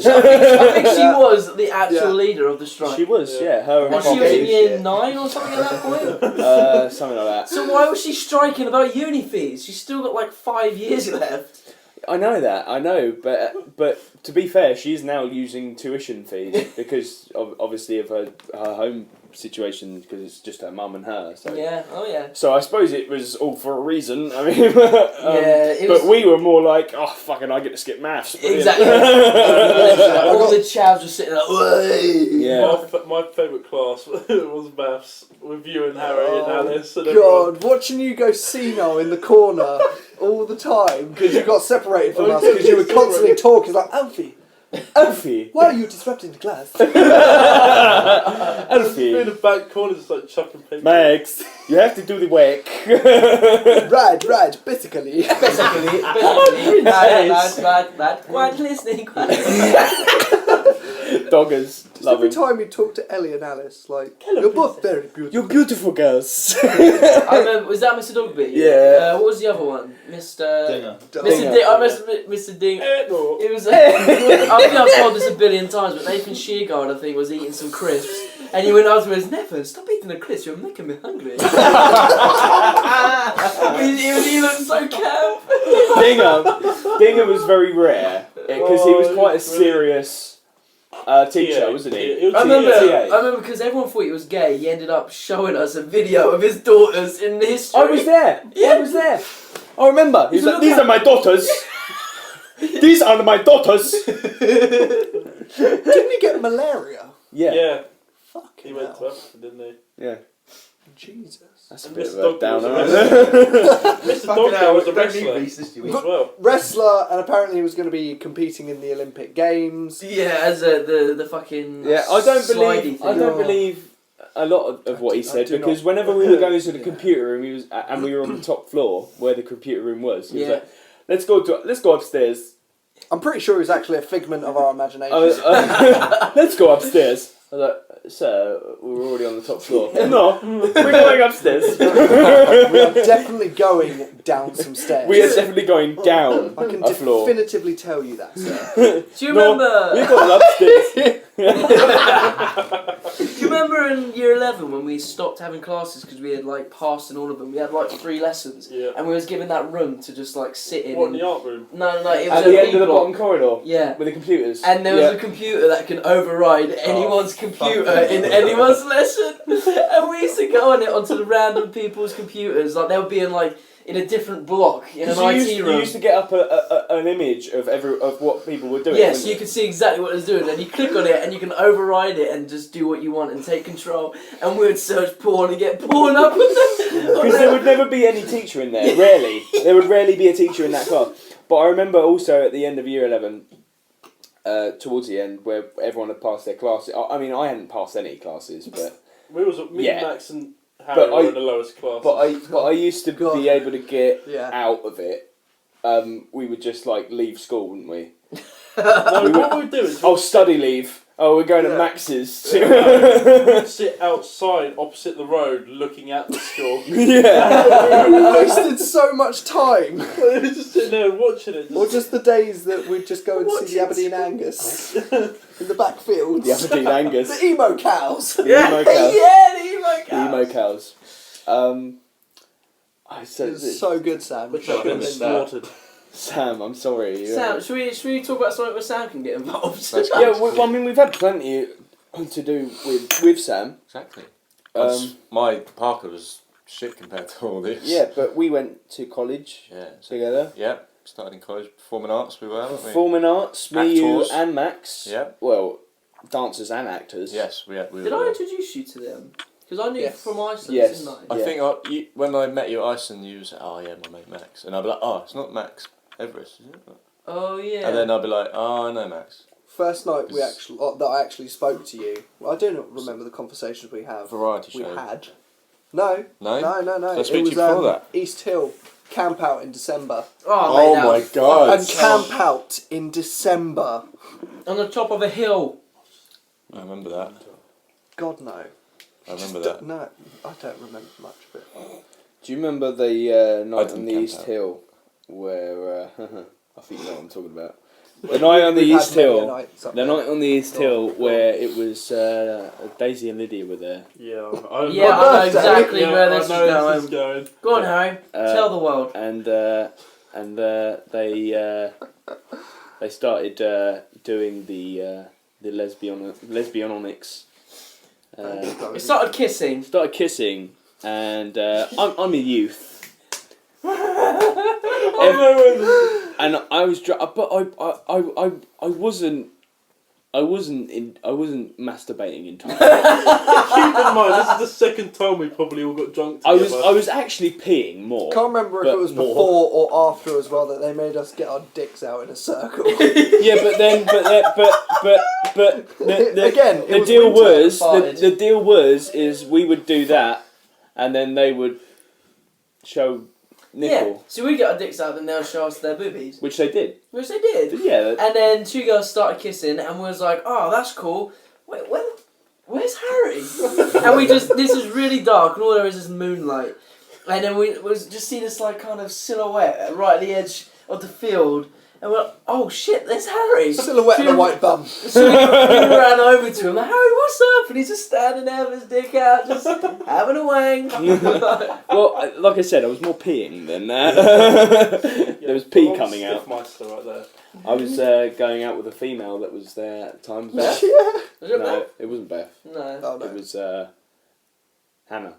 think she was the actual leader of the strike. She was, her and she was in year 9 or something at that point. Something like that. So why was she striking about uni fees? She's still got like 5 years left. I know, but to be fair, she's now using tuition fees because obviously of her home situation, because it's just her mum and her. So. Yeah, So I suppose it was all for a reason. I mean, but we were more like, oh fucking, I get to skip maths. Brilliant. Exactly. All the chavs were sitting like, "Way." Yeah. My favourite class was maths with you and Harry and Alice. And God, watching you go senile in the corner all the time because you got separated from us because you were constantly talking like, Alfie, why are you disrupting the class? Alfie, in the back corner, just like chucking paper. Max, you have to do the work. Right, basically. Right. Quiet listening. Doggers, love Every him. time you talk to Ellie and Alice, like, you're both very beautiful. You're beautiful girls. I remember, was that Mr. Dogby? Yeah. What was the other one? Mr. Dinger. Mr. Ding. I remember Mr. Ding. No. It was. I think I've told this a billion times, but Nathan Shearguard, I think, was eating some crisps, and he went afterwards, Nathan, stop eating the crisps. You're making me hungry. he looked so camp. Dinger was very rare because he was quite a serious teacher, TA. wasn't he? It was I remember, TA. I remember because everyone thought he was gay. He ended up showing us a video of his daughters in history. I was there. Yeah. I was there. I remember. He's So like, look these at- are my daughters. These are my daughters. Didn't he get malaria? Yeah. Yeah, Fucking he went hell. to Africa, didn't he? Yeah. Jesus. That's a And bit Mr. of a Dogger downer. was Mr. Fucking Dogger hell, was a don't need wrestler Reese this as week. well. Wrestler, and apparently he was going to be competing in the Olympic Games. Yeah, as the fucking Yeah, I don't slidey believe. thing. I don't believe a lot of what he I said do because not. whenever we were going to the Yeah. computer room, and we were on the top floor where the computer room was, he was Yeah. like, "Let's go upstairs." I'm pretty sure it was actually a figment of our imagination. Let's go upstairs. I was like, "Sir, we were already on the top floor." No, we're going upstairs. We are definitely going down some stairs. We are definitely going down I can a floor. definitively tell you that, sir. Do you No, remember? we're going upstairs. Do you remember in year 11 when we stopped having classes because we had like passed in all of them? We had like 3 lessons, Yeah. and we was given that room to just like sit in. What, in the art room? No, it was At a the end of the B-block. bottom corridor Yeah. with the computers. And there was Yeah. a computer that can override anyone's computer fuck. in anyone's lesson. And we used to go on it onto the random people's computers. Like, they would be in, like, in a different block, in an So IT you room. used to get up an image of what people were doing. Yes, wouldn't you could see exactly what it was doing, and you click on it, and you can override it and just do what you want and take control. And we would search porn and get porn up. Because there would never be any teacher in there, rarely. There would rarely be a teacher in that class. But I remember also at the end of year 11, towards the end, where everyone had passed their classes. I mean, I hadn't passed any classes, but Me, Yeah. Max and Harry were in the lowest class. but I used to God. be able to get Yeah. out of it. We would just like leave school, wouldn't we? No, what we'd do is Oh, study leave. Oh, we're going to Yeah. Max's. we'd sit outside opposite the road looking at the school. Yeah. We wasted so much time. We were just sitting there and watching it. Or just the days that we'd just go and Watch see the it. Aberdeen Angus in the backfields. The Aberdeen Angus. The emo cows. The emo cows. Yeah, the emo The cows. emo cows. I It said, was so good, Sam. Which I've been slaughtered. Sam, I'm sorry. Sam, should we talk about something where Sam can get involved? Yeah, I mean, we've had plenty to do with Sam. Exactly. Um, My Parker was shit compared to all this. Yeah, but we went to college Yeah. together. Yep. Started in college, performing arts. We were, weren't we? Performing arts, me, you, Actors. and Max. Yep. Well, dancers and actors. Yes, we Did were. I introduce you to them? Because I knew Yes. from Iceland, Yes. didn't I? I Yeah. think when I met you at Iceland, you was like, oh yeah, my mate Max, and I'd be like, oh, it's not Max Everest, is it? Oh, yeah. And then I'd be like, oh, I know Max. First night that I actually spoke to you. Well, I do not remember the conversations we have. Variety We show. had. No. No? No. Did I It speak to was you before that? East Hill camp out in December. Oh, mate, Oh that my was god. And camp out in December. on the top of a hill. I remember that. God no. I remember that. No, I don't remember much of it. Do you remember the night didn't on the camp East out. Hill where I think you know what I'm talking about? The night on the We've had East many Hill. nights up The there. night on the East Hill where it was Daisy and Lydia were there. Yeah, I know exactly where this is I know going. this is going. Go on, Harry. Tell the world. And they started doing the lesbianics. It started kissing. Started kissing, and I'm a youth. And I was, but I wasn't masturbating in time. Keep in mind, this is the second time we probably all got drunk I together. was actually peeing more. Can't remember if but it was more. before or after as well that they made us get our dicks out in a circle. Yeah, but Again, it the was deal winter, was farted. the deal was we would do that, and then they would show nipple, Yeah. So we got our dicks out and they'll show us their boobies. which they did. Which they did. Yeah. And then 2 girls started kissing and we was like, oh, that's cool. Wait, where's Harry? And we just, this is really dark and all there is moonlight. And then we just see this like kind of silhouette right at the edge of the field. And we're like, oh shit, there's Harry. Silhouette and a white bum. So we ran over to him like, Harry, what's up? And he's just standing there with his dick out, just having a wang. Well, like I said, I was more peeing than that. there was pee Well, coming out. Stiffmeister right there. I was going out with a female that was there at the time. Beth. Was it No, Beth? it wasn't Beth. No. Oh, no. It was Hannah.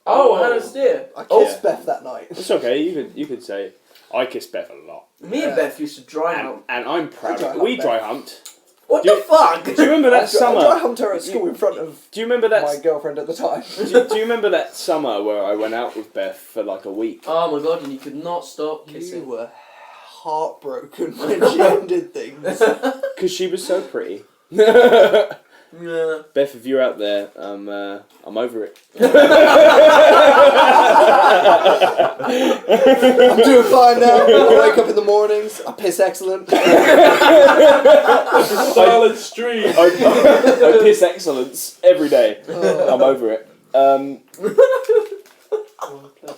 Oh, Hannah Steer. I kissed Oh. Beth that night. It's okay. You could say I kissed Beth a lot, Me and Beth used to dry hump. and I'm proud. I of dry it. We hump dry Beth. humped. What Do the you- fuck? Do you remember that I summer? dry humped her at school in front of Do you remember that? my girlfriend at the time. Do you remember that summer where I went out with Beth for like a week? Oh my god, and you could not stop You kissing. were heartbroken when she ended things. Because she was so pretty. Yeah. Beth, if you're out there, I'm over it. I'm doing fine now. I wake up in the mornings. I piss excellent. Silent stream. I piss excellence every day. I'm over it.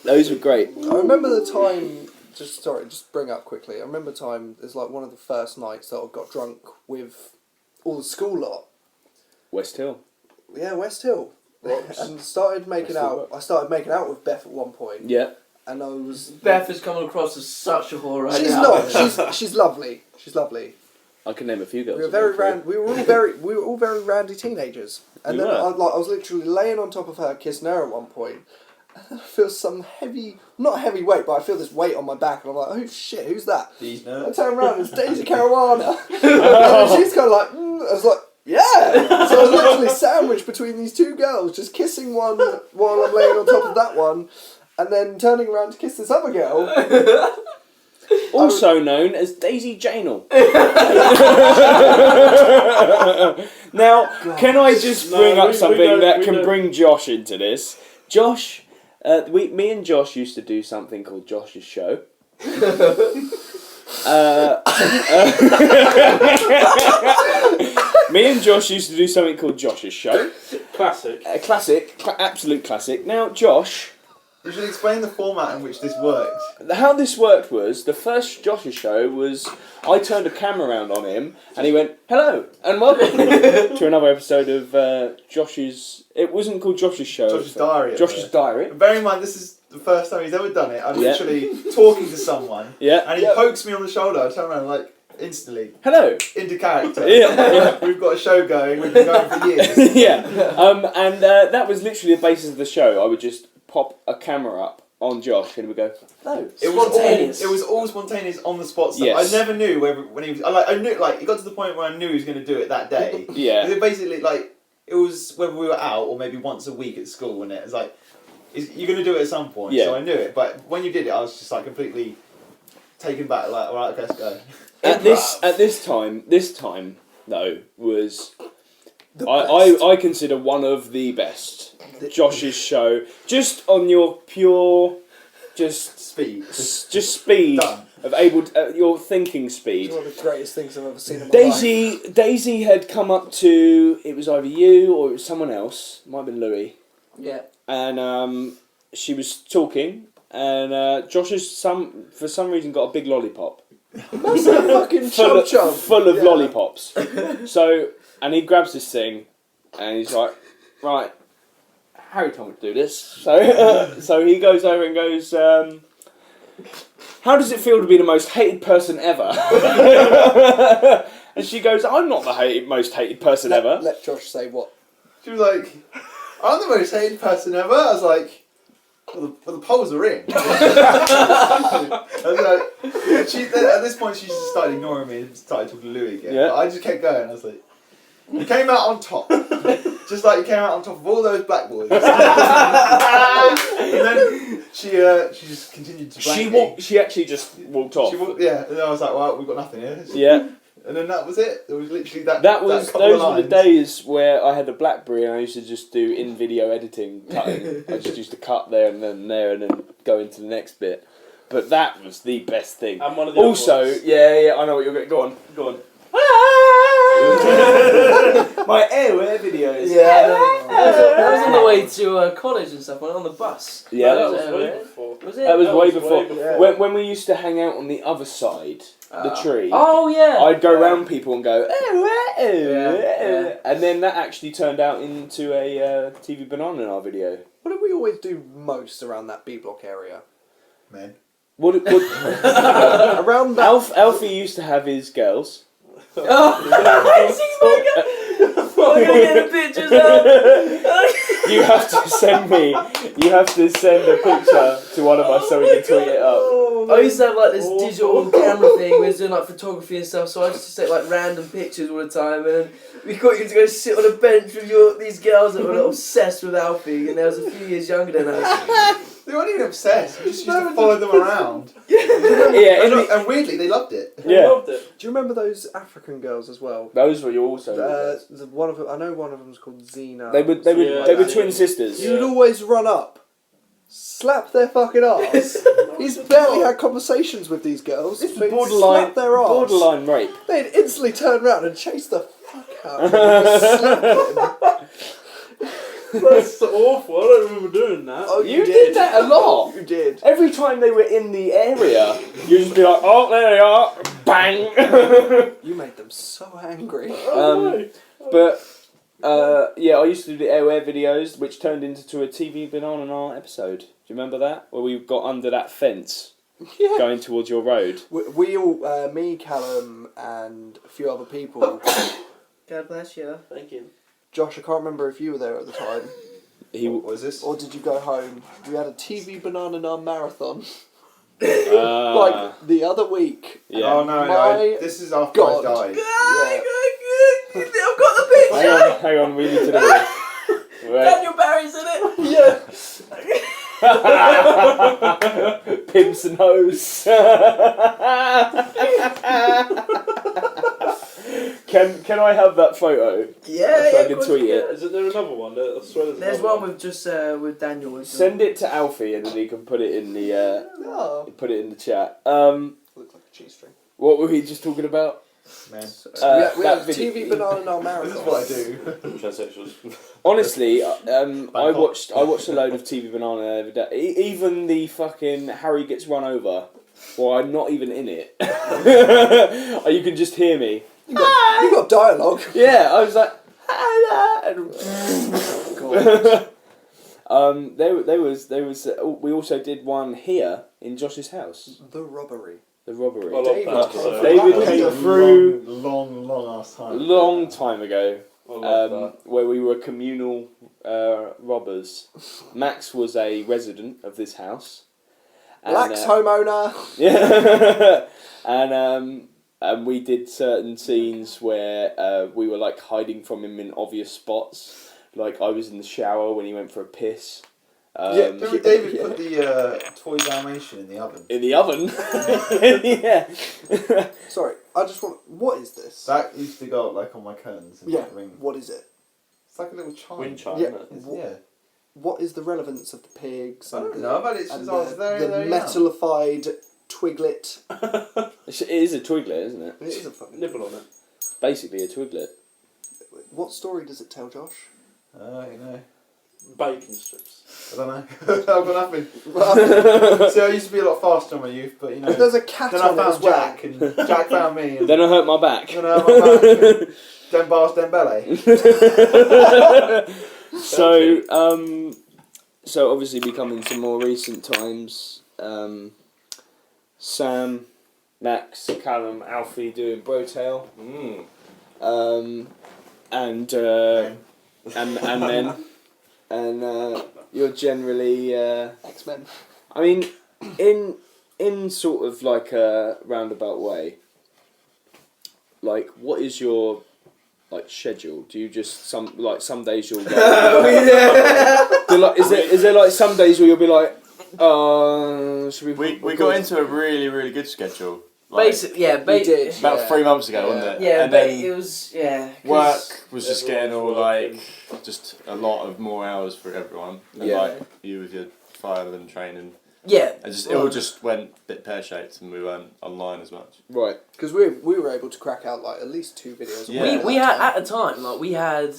Those were great. I remember the time. Just bring up quickly. I remember the time. It's like one of the first nights that I got drunk with all the school lot. West Hill. Yeah, West Hill. And started making West Hill out. I started making out with Beth at one point. Yeah. And I was. Beth is coming across as such a whore right She's now. not. She's lovely. She's lovely. I can name a few girls. We were all very randy teenagers. And We then were. I was literally laying on top of her, kissing her at one point. And I feel some heavy, not heavy weight, but I feel this weight on my back, and I'm like, oh shit, who's that? These I nerds. turn around, it's Daisy Caruana. And then she's kind of like, I was like, yeah. So I was literally sandwiched between these two girls, just kissing one while I'm laying on top of that one, and then turning around to kiss this other girl. Also known as Daisy Janel. Now, can I just No, bring up we something don't- that we can don't. bring Josh into this? Josh, me and Josh used to do something called Josh's Show. Me and Josh used to do something called Josh's Show. Classic. A classic, absolute classic. Now, Josh, You should explain the format in which this worked. how this worked was, the first Josh's Show was, I turned a camera around on him, and he went, hello, and welcome to another episode of Josh's, it wasn't called Josh's Show. Josh's Diary. at Josh's first. Diary. And bear in mind, this is the first time he's ever done it. I'm Yeah. literally talking to someone, Yeah. and he pokes me on the shoulder. I turn around like instantly Hello. into character. Yeah. We've got a show going. We've been going for years. Yeah. And that was literally the basis of the show. I would just pop a camera up on Josh, and he would go, hello. Spontaneous. It was all spontaneous on the spot stuff. Yes. I never knew when he was. I knew it got to the point where I knew he was going to do it that day. Yeah. It basically it was whether we were out or maybe once a week at school, and it was like you're going to do it at some point. Yeah. So I knew it, but when you did it, I was just like completely taken back. Like, all right, okay, let's go. At this time though was The I consider one of the best Josh's Show, just on your pure just Speed. speed Done. of your thinking speed. It's one of the greatest things I've ever seen in my life. Daisy had come up to, it was either you or it was someone else, might have been Louis, Yeah. and she was talking, and Josh has for some reason got a big lollipop. Massive fucking full chub. of Yeah. lollipops. So, and he grabs this thing, and he's like, right, Harry told me to do this. So, so he goes over and goes, how does it feel to be the most hated person ever? And she goes, I'm not the most hated person ever. Let Josh say what. She was like, "I'm the most hated person ever." I was like, "Well, the polls are in." I was like, at this point, she just started ignoring me and started talking to Louis again. Yeah. But I just kept going. I was like, "You came out on top, just like you came out on top of all those black boys." And then she just continued to. blank me. She actually just walked off. Yeah, and then I was like, "Well, we've got nothing here." Yeah. And then that was it. There was literally that. That was couple those of were the lines. days where I had a BlackBerry and I used to just do in video editing, cutting. I just used to cut there and then go into the next bit. But that was the best thing. And one of the Also, other ones. yeah, I know what you're going. Go on. My airware videos. I was on the way to college and stuff, on the bus. Yeah. that Was was it, way right? before. Was it? That was That way was before. way before. When we used to hang out on the other side, the tree. Oh yeah. I'd go round people and go, Yeah. and then that actually turned out into a TV Banana in our video. What did we always do most around that B block area? Man. What Around that. Alfie used to have his girls. Oh, I'm gonna get the pictures out. You have to send me. You have to send a picture to one of us so we can tweet it up. I used to have like this digital camera thing. We was doing like photography and stuff, so I used to take like random pictures all the time. And we got you to go sit on a bench with these girls that were obsessed with Alfie, and they was a few years younger than us. They weren't even obsessed. We just used to follow them around. Yeah, And weirdly, they loved it. I yeah. loved it. Do you remember those African girls as well? Those were you also. One of them, I know one of them was called Zena. They were twin sisters. You'd always run up, slap their fucking ass. He's barely had conversations with these girls. This is They'd borderline, slap their ass. borderline rape. They'd instantly turn around and chase the fuck out of him and slap him. That's awful. I don't remember doing that. Oh, You did that a lot. You did. Every time they were in the area, you'd just be like, "Oh, there they are!" Bang. You made them so angry. But yeah, I used to do the airwear videos, which turned into a TV Banana Art episode. Do you remember that? Where we got under that fence Yeah. going towards your road. We all, me, Callum, and a few other people. God bless you. Thank you. Josh, I can't remember if you were there at the time, What was this? or did you go home? We had a TV Banana Nut marathon, Uh, like the other week. yeah. Oh no, My this is after God. I died. Yeah. I've got the picture. Hang on, we need to do this. Right. Daniel Barry's in it. Yeah. Pimps and hoes. Can I have that photo? Yeah, So I yeah. can tweet it. Is there another one? I swear there's There's another one with just with Daniel. With Send it to Alfie and then he can put it in the Oh. put it in the chat. Looks like a cheese string. What were we just talking about? Man, We that had video- TV Banana Nut marathon. this is what I do. Transsexuals. Honestly, I watched a load of TV Banana every day. Even the fucking Harry gets run over. Well, I'm not even in it. You can just hear me. You got dialogue. Yeah, I was like, God. there was. We also did one here in Josh's house. The robbery. The robbery. I love David that. came So, David That was came a through long ass time. long time ago. I love that. Where we were communal robbers. Max was a resident of this house. Black's homeowner. Yeah, and we did certain scenes where we were like hiding from him in obvious spots. Like I was in the shower when he went for a piss. Remember David put the toy Dalmatian in the oven? In the oven. Yeah. Sorry, I just want. What is this? That used to go up like on my curtains and Yeah. like ring. What is it? It's like a little chime. Wind chime. Yeah. Isn't it? Yeah. What is the relevance of the pigs? I and don't the- know, but it's and just I was very, the very young. metallified twiglet. It is a twiglet, isn't it? It is a fucking. Nibble on it. Basically a twiglet. What story does it tell, Josh? You know. Bacon strips. I don't know. I've got nothing. See, I used to be a lot faster in my youth, but you know. There's a cat Then I on it as found well. Jack, and Jack found me. And Then I hurt my back. then I went back. Den bars, den belly. So obviously we come into more recent times. Sam, Max, Callum, Alfie doing Brotail. And then you're generally X-Men. I mean in sort of like a roundabout way, like what is your like schedule? Do you just some days you'll like, is there like some days where you'll be like should We got into a really, really good schedule. Like, Basically, yeah, We did. about 3 months ago, wasn't it? Yeah, and but then it was 'cause work was just getting all everyone's like just a lot of more hours for everyone. And Yeah. like you with your fireman training, Yeah, and just it all just went a bit pear shaped, and we weren't online as much. right. Because we were able to crack out like at least 2 videos. a Yeah. week we at had that time. at a time like we had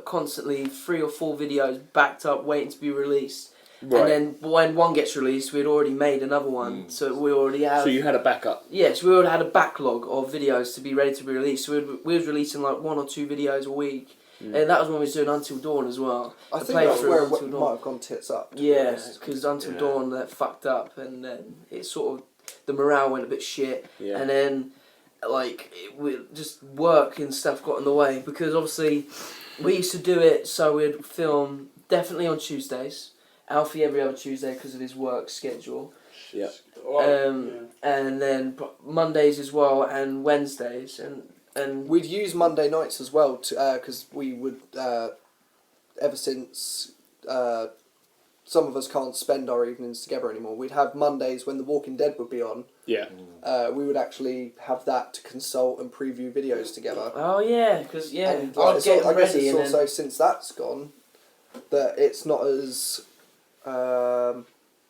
constantly 3 or 4 videos backed up waiting to be released, Right. and then when one gets released, we'd already made another one, so we already have. So you had a backup. Yes, we already had a backlog of videos to be ready to be released. So we was releasing like 1 or 2 videos a week, And that was when we was doing Until Dawn as well. I The think that's playthrough where of it Until Dawn. might have gone tits up. to be Yeah, honest. because Until Yeah. Dawn that fucked up, and then it sort of the morale went a bit shit, Yeah. and then like just work and stuff got in the way because obviously we used to do it so we'd film definitely on Tuesdays. Alfie every other Tuesday because of his work schedule. Yeah. And then Mondays as well and Wednesdays and We'd use Monday nights as well because we would ever since some of us can't spend our evenings together anymore. We'd have Mondays when The Walking Dead would be on. Yeah. We would actually have that to consult and preview videos together. oh yeah, because And, I'd it's get I guess ready it's and also then, since that's gone that it's not as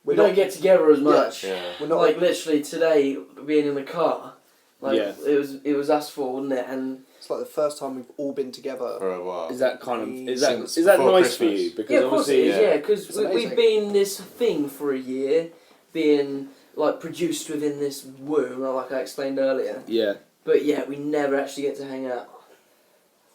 we don't get together as much. Yeah. we're not Like literally today, being in the car, like Yeah. it was us four, wasn't it? And It's like the first time we've all been together. For a while. Is that kind of Since is that before nice for Christmas. you? Because yeah, of course it obviously is. Yeah, because It's we've amazing. been this thing for a year, being like produced within this womb, like I explained earlier. yeah. But yeah, we never actually get to hang out.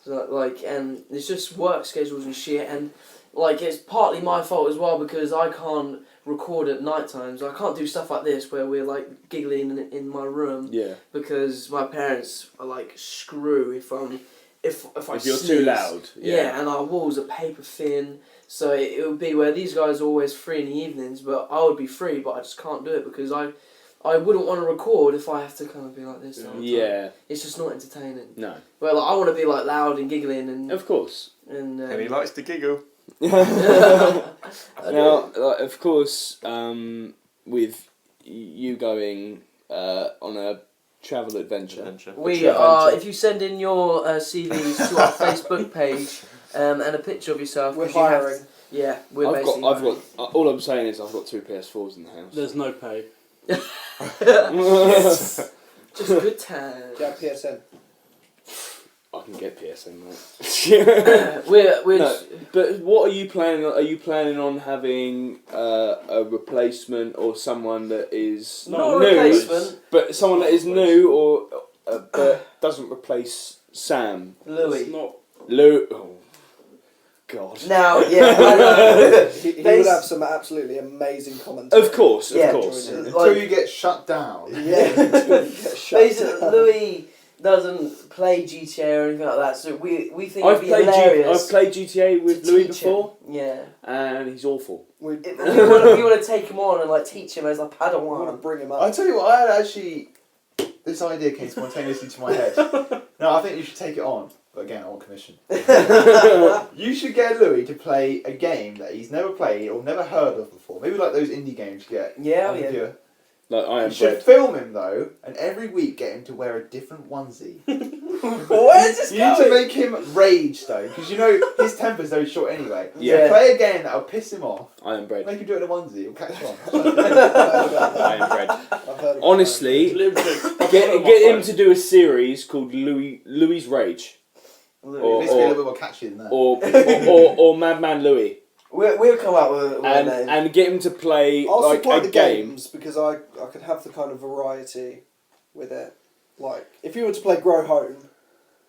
So like, and it's just work schedules and shit, and like it's partly my fault as well because I can't record at night times. I can't do stuff like this where we're like giggling in my room Yeah. because my parents are like, screw if I If you're too sneeze. loud. Yeah, and our walls are paper thin, so it would be where these guys are always free in the evenings, but I would be free, but I just can't do it because I wouldn't want to record if I have to kind of be like this the whole time. Yeah. It's just not entertaining. No. But like, I want to be like loud and giggling and Of course. and. And he likes to giggle. Now, of course, with you going on a travel adventure. We are. If you send in your CVs to our Facebook page and a picture of yourself, We're 'cause you have hiring. to- yeah, we're I've basically. got. All I'm saying is I've got 2 PS4s in the house. There's no pay. Just a good time. Do you have PSN? I can get PSN, mate. We're No, but what are you planning? Are you planning on having a replacement or someone that is not a new, replacement. but someone that is new or but doesn't replace Sam? Louis. It's not. Lou. Oh, God. Now, yeah, I know. He would have some absolutely amazing comments. Of course, Yeah. of course. Join in. Until you get shut down. Yeah, until you get shut Basically, down. Louis doesn't play GTA or anything like that, so we think I've it'd be played hilarious. I've played GTA with to Louis teach him. before, Yeah. and he's awful. We We want to take him on and like teach him as a want to Padawan. bring him I up. tell you what, I had actually. This idea came spontaneously to my head. No, I think you should take it on. But again, I want commission. You should get Louis to play a game that he's never played or never heard of before. Maybe like those indie games you get. Yeah, on the yeah. viewer. Like I You am should bread. film him though, and every week get him to wear a different onesie. Where's this You need to going? make him rage though, because you know his temper's very short anyway. Yeah. Play a game that'll piss him off. I am bread. Make him do it in a onesie. He'll catch on. I am bread. I've heard of Honestly, Get get him to do a series called Louis Rage, It or needs to be a little bit more catchy than that. or Madman Louis, We'll come up with a and name. and get him to play I'll like supply a the game. games because I could have the kind of variety with it. Like if you were to play Grow Home,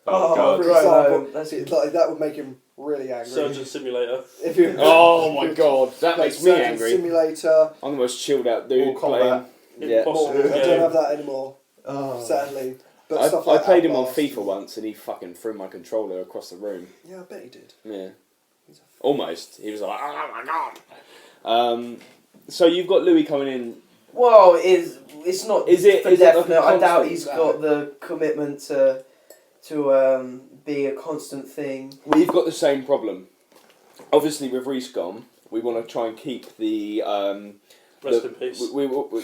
Oh, God. for Grow example, Home, that's it. like that would make him really angry. Surgeon Simulator. If you Oh my god, that play makes me Surgeon angry. Simulator. I'm the most chilled out dude Or playing. combat. Yeah. Impossible I don't game. have that anymore, Oh. sadly. But I stuff like played him on Outlast FIFA and- once, and he fucking threw my controller across the room. Yeah, I bet he did. Yeah, almost. He was like, oh my god. So you've got Louis coming in. Well, it's not Is it- for is it like a definite. I doubt constant he's now? got the commitment to be a constant thing. We've got the same problem. Obviously, with Rescom, we want to try and keep the. Rest in peace.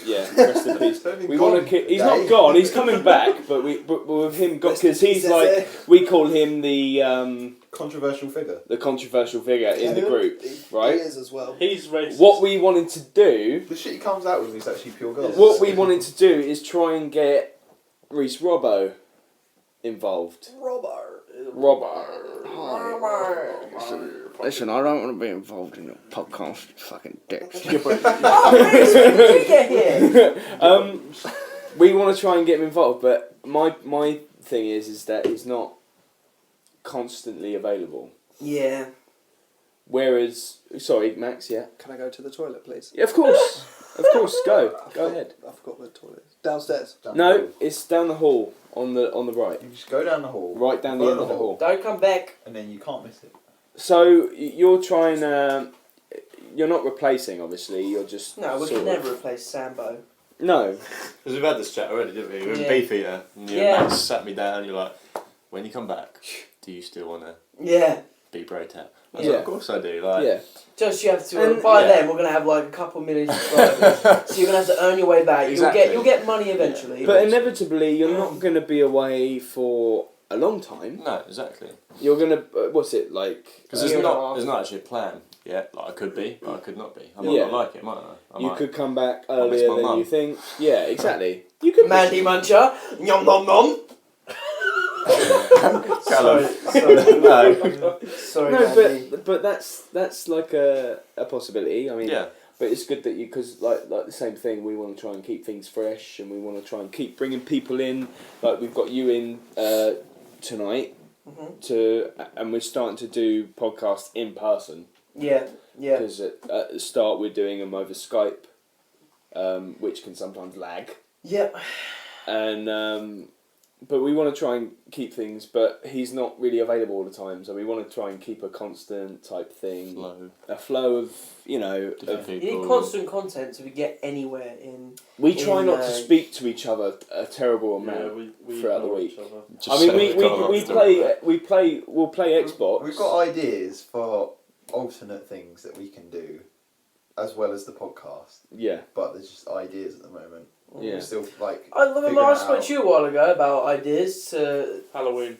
Yeah, rest in peace. Don't be We want to gone keep. He's today. not gone. He's coming back, but with him, because he's like we call him the Controversial figure. controversial figure in the group, He right? is as well. He's racist. What we wanted to do, The shit he comes out with is actually pure gold. what we wanted to do, is try and get Reese Robbo involved. Robbo. Listen, I don't want to be involved in your podcast, you fucking dicks. Oh, Reese, when did you get here? We want to try and get him involved, but my thing is that he's not constantly available. Yeah. Whereas, sorry, Max, yeah? Can I go to the toilet, please? Yeah, of course. Of course, go ahead. I forgot the toilet. Downstairs. Down the No, hall. it's down the hall on the right. You just go down the hall. Right down the follow end of the hall. Don't come back. And then you can't miss it. So you're trying. You're not replacing, obviously. You're just. No, we sort can of- never replace Sambo. No. Because we've had this chat already, didn't we? We were in Yeah. Beefeater. And Yeah. Max sat me down. You're like, when you come back, do you still want to Yeah. be bro tap? I was Yeah. like, of course I do. Like, Yeah. Just you have to. And- by yeah. then, we're gonna have like a couple million subscribers, so you're gonna have to earn your way back. Exactly. You'll get money eventually. But inevitably, you're not going to be away for a long time. No, exactly. You're going to. What's it like? Because Year and a half. there's not actually a plan yet. Like I could be, but I could not be. I might Yeah. not like it, might I? You could come back miss earlier my than mum. you think. Yeah, exactly. You could. Mandy Muncher, nom nom nom. Callum. No. Sorry, No, Mandy. but that's like a possibility. I mean, Yeah. but it's good that you, because like the same thing, we want to try and keep things fresh, and we want to try and keep bringing people in. Like we've got you in tonight and we're starting to do podcasts in person. Yeah, yeah. Because at the start we're doing them over Skype, which can sometimes lag. Yeah. And but we want to try and keep things, but he's not really available all the time, so we want to try and keep a constant type thing, a flow of Different You people. need constant content to get anywhere in. we try in, not to speak to each other a terrible amount. Yeah, we throughout the ignore week. each other. Just I mean, say Callum we after we'll play Xbox. We've got ideas for alternate things that we can do, as well as the podcast. Yeah, But there's just ideas at the moment. yeah. We're still like. I remember figuring I it spoke out. to you a while ago about ideas to. Halloween.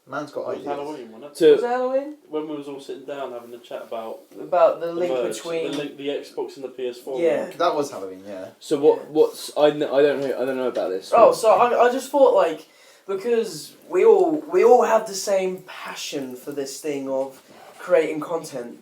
Man's got It was ideas. Halloween, wasn't it? Was To it Halloween? When we was all sitting down having a chat about About the the link merge, between. the Xbox and the PS4. Yeah. That was Halloween, yeah. so what's I don't know about this. Oh, so I just thought like because we all have the same passion for this thing of creating content,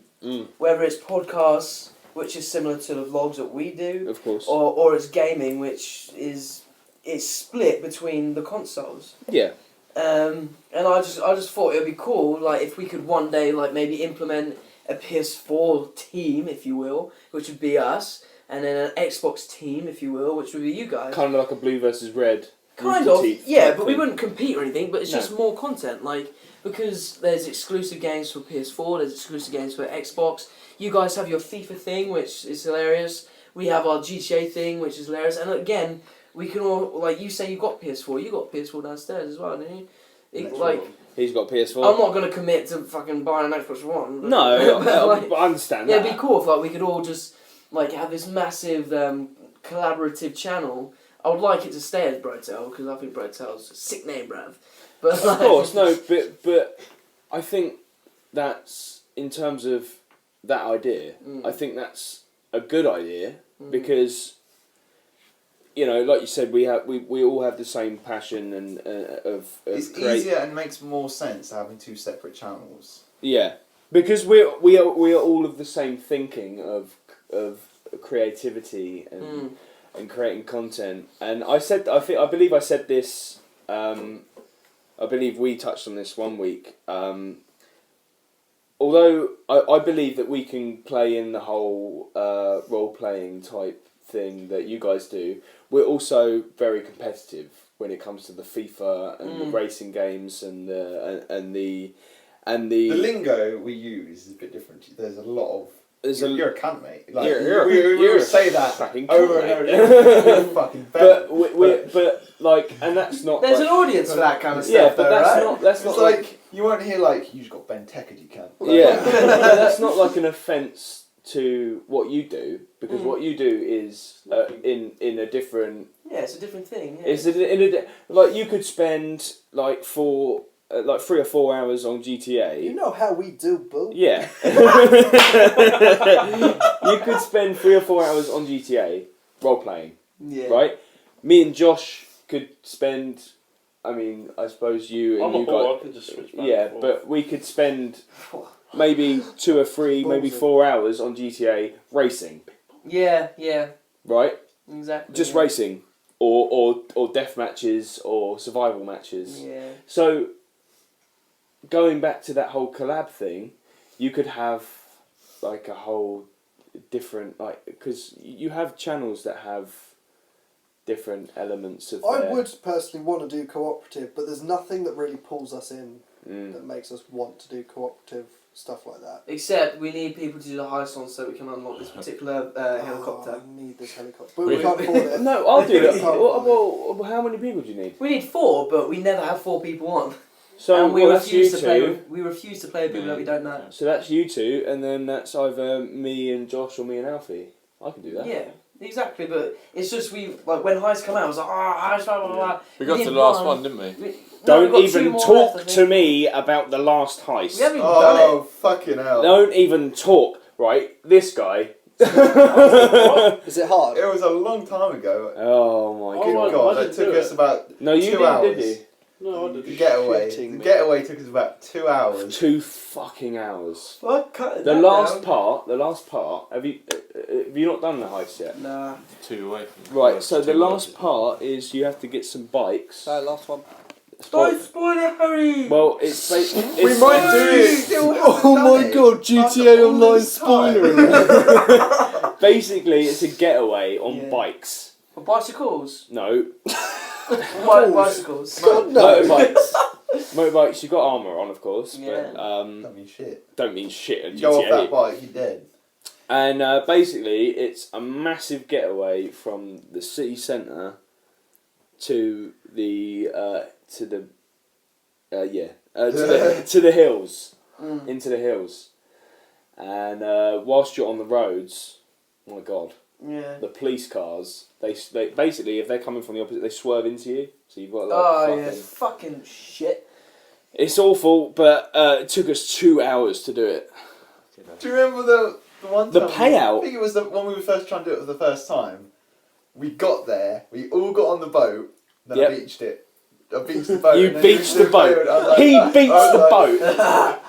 whether it's podcasts, which is similar to the vlogs that we do, Of course. or it's gaming, which is it's split between the consoles. Yeah. And I just thought it would be cool, like if we could one day like maybe implement a PS4 team, if you will, which would be us, and then an Xbox team, if you will, which would be you guys. Kind of like a blue versus red. Kind Rooster of, Teeth yeah, type but we thing. wouldn't compete or anything, but it's No. just more content, like, because there's exclusive games for PS4, there's exclusive games for Xbox, you guys have your FIFA thing, which is hilarious, we have our GTA thing, which is hilarious, and again, we can all, like, you say you got PS4 downstairs as well, didn't you? Like, He's got PS4. I'm not going to commit to fucking buying an Xbox One. But, No, but, like, I understand yeah, that. it'd be cool if, like, we could all just, like, have this massive, collaborative channel. I would like it to stay as Brotel because I think Brotel's a sick name, bruv. But Of course, no, but I think that's in terms of that idea. I think that's a good idea because like you said, we all have the same passion and of It's create. easier and makes more sense having two separate channels. Yeah, because we are all of the same thinking of creativity and creating content. And I believe I said this. I believe we touched on this one week. Although I believe that we can play in the whole role playing type thing that you guys do, we're also very competitive when it comes to the FIFA and the racing games and the The lingo we use is a bit different. There's a lot of. You're a cunt, mate. Like, you're we say that fucking over cunt, and over mate. again. You're a fucking But bad. but like, and that's not. there's like, an audience for that kind of stuff, yeah, but though, that's right? not. That's It's not like you won't hear like you just got Ben Tekard, you can't. Yeah, but that's not like an offence to what you do, because what you do is in a different. Yeah, it's a different thing. Yeah. It's like you could spend like 3 or 4 hours on GTA. You know how we do, boo. Yeah. You could spend 3 or 4 hours on GTA role playing, Yeah. right? Me and Josh could spend. I mean, I suppose you and I'm you a ball, guys. I can just switch back Yeah, and forth. but we could spend maybe 2 or 3, maybe 4 hours on GTA racing, Yeah, yeah, right? exactly. Just yeah. racing, or death matches or survival matches. Yeah. So going back to that whole collab thing, you could have like a whole different because you have channels that have different elements of. I would personally want to do cooperative, but there's nothing that really pulls us in that makes us want to do cooperative stuff like that. Except we need people to do the heist on so we can unlock this particular helicopter. I need this helicopter. But we can't afford it. No, I'll do that. We can't Well, how many people do you need? We need 4, but we never have 4 people on. So and we that's you refuse to play. two. We refuse to play with people that we don't know. So that's you two, and then that's either me and Josh or me and Alfie. I can do that. Yeah, exactly. But it's just when heists come out, I was like, heist, blah blah blah. We got to the last one, didn't we? Don't even talk to me about the last heist. We haven't even done it. Oh, fucking hell. Don't even talk. Right, this guy. Is it hard? It was a long time ago. Oh my Good God, that took us about No, you 2 didn't, hours. did you? No, I The didn't. getaway. Shitting The me. getaway took us about 2 hours. 2 fucking hours. What? Cut The that last down. part. Have you not done the heist yet? Nah. 2 away from Right. So the last part is you have to get some bikes. No, last one. Don't spoil it, Harry. Well, it's We might do it. Oh my god, GTA Online spoiler! Basically, it's a getaway on Yeah. bikes. For bicycles. No, Bicycles. God no! motorbikes. Motorbikes. You got armor on, of course, Yeah. but I mean, shit. don't mean shit at You go off GTA. that bike, you're dead. And basically, it's a massive getaway from the city centre to the to the hills, into the hills, and whilst you're on the roads, oh my god, Yeah. the police cars they basically if they're coming from the opposite they swerve into you, so you've got like Oh yeah, fucking shit. It's awful, but it took us 2 hours to do it. Do you remember the one The time? payout? I think it was when we were first trying to do it for the first time. We got there, we all got on the boat, then Yep. I beached it. I beached the boat. You and then beached we the boat. and I was like- He I beats was the like- boat.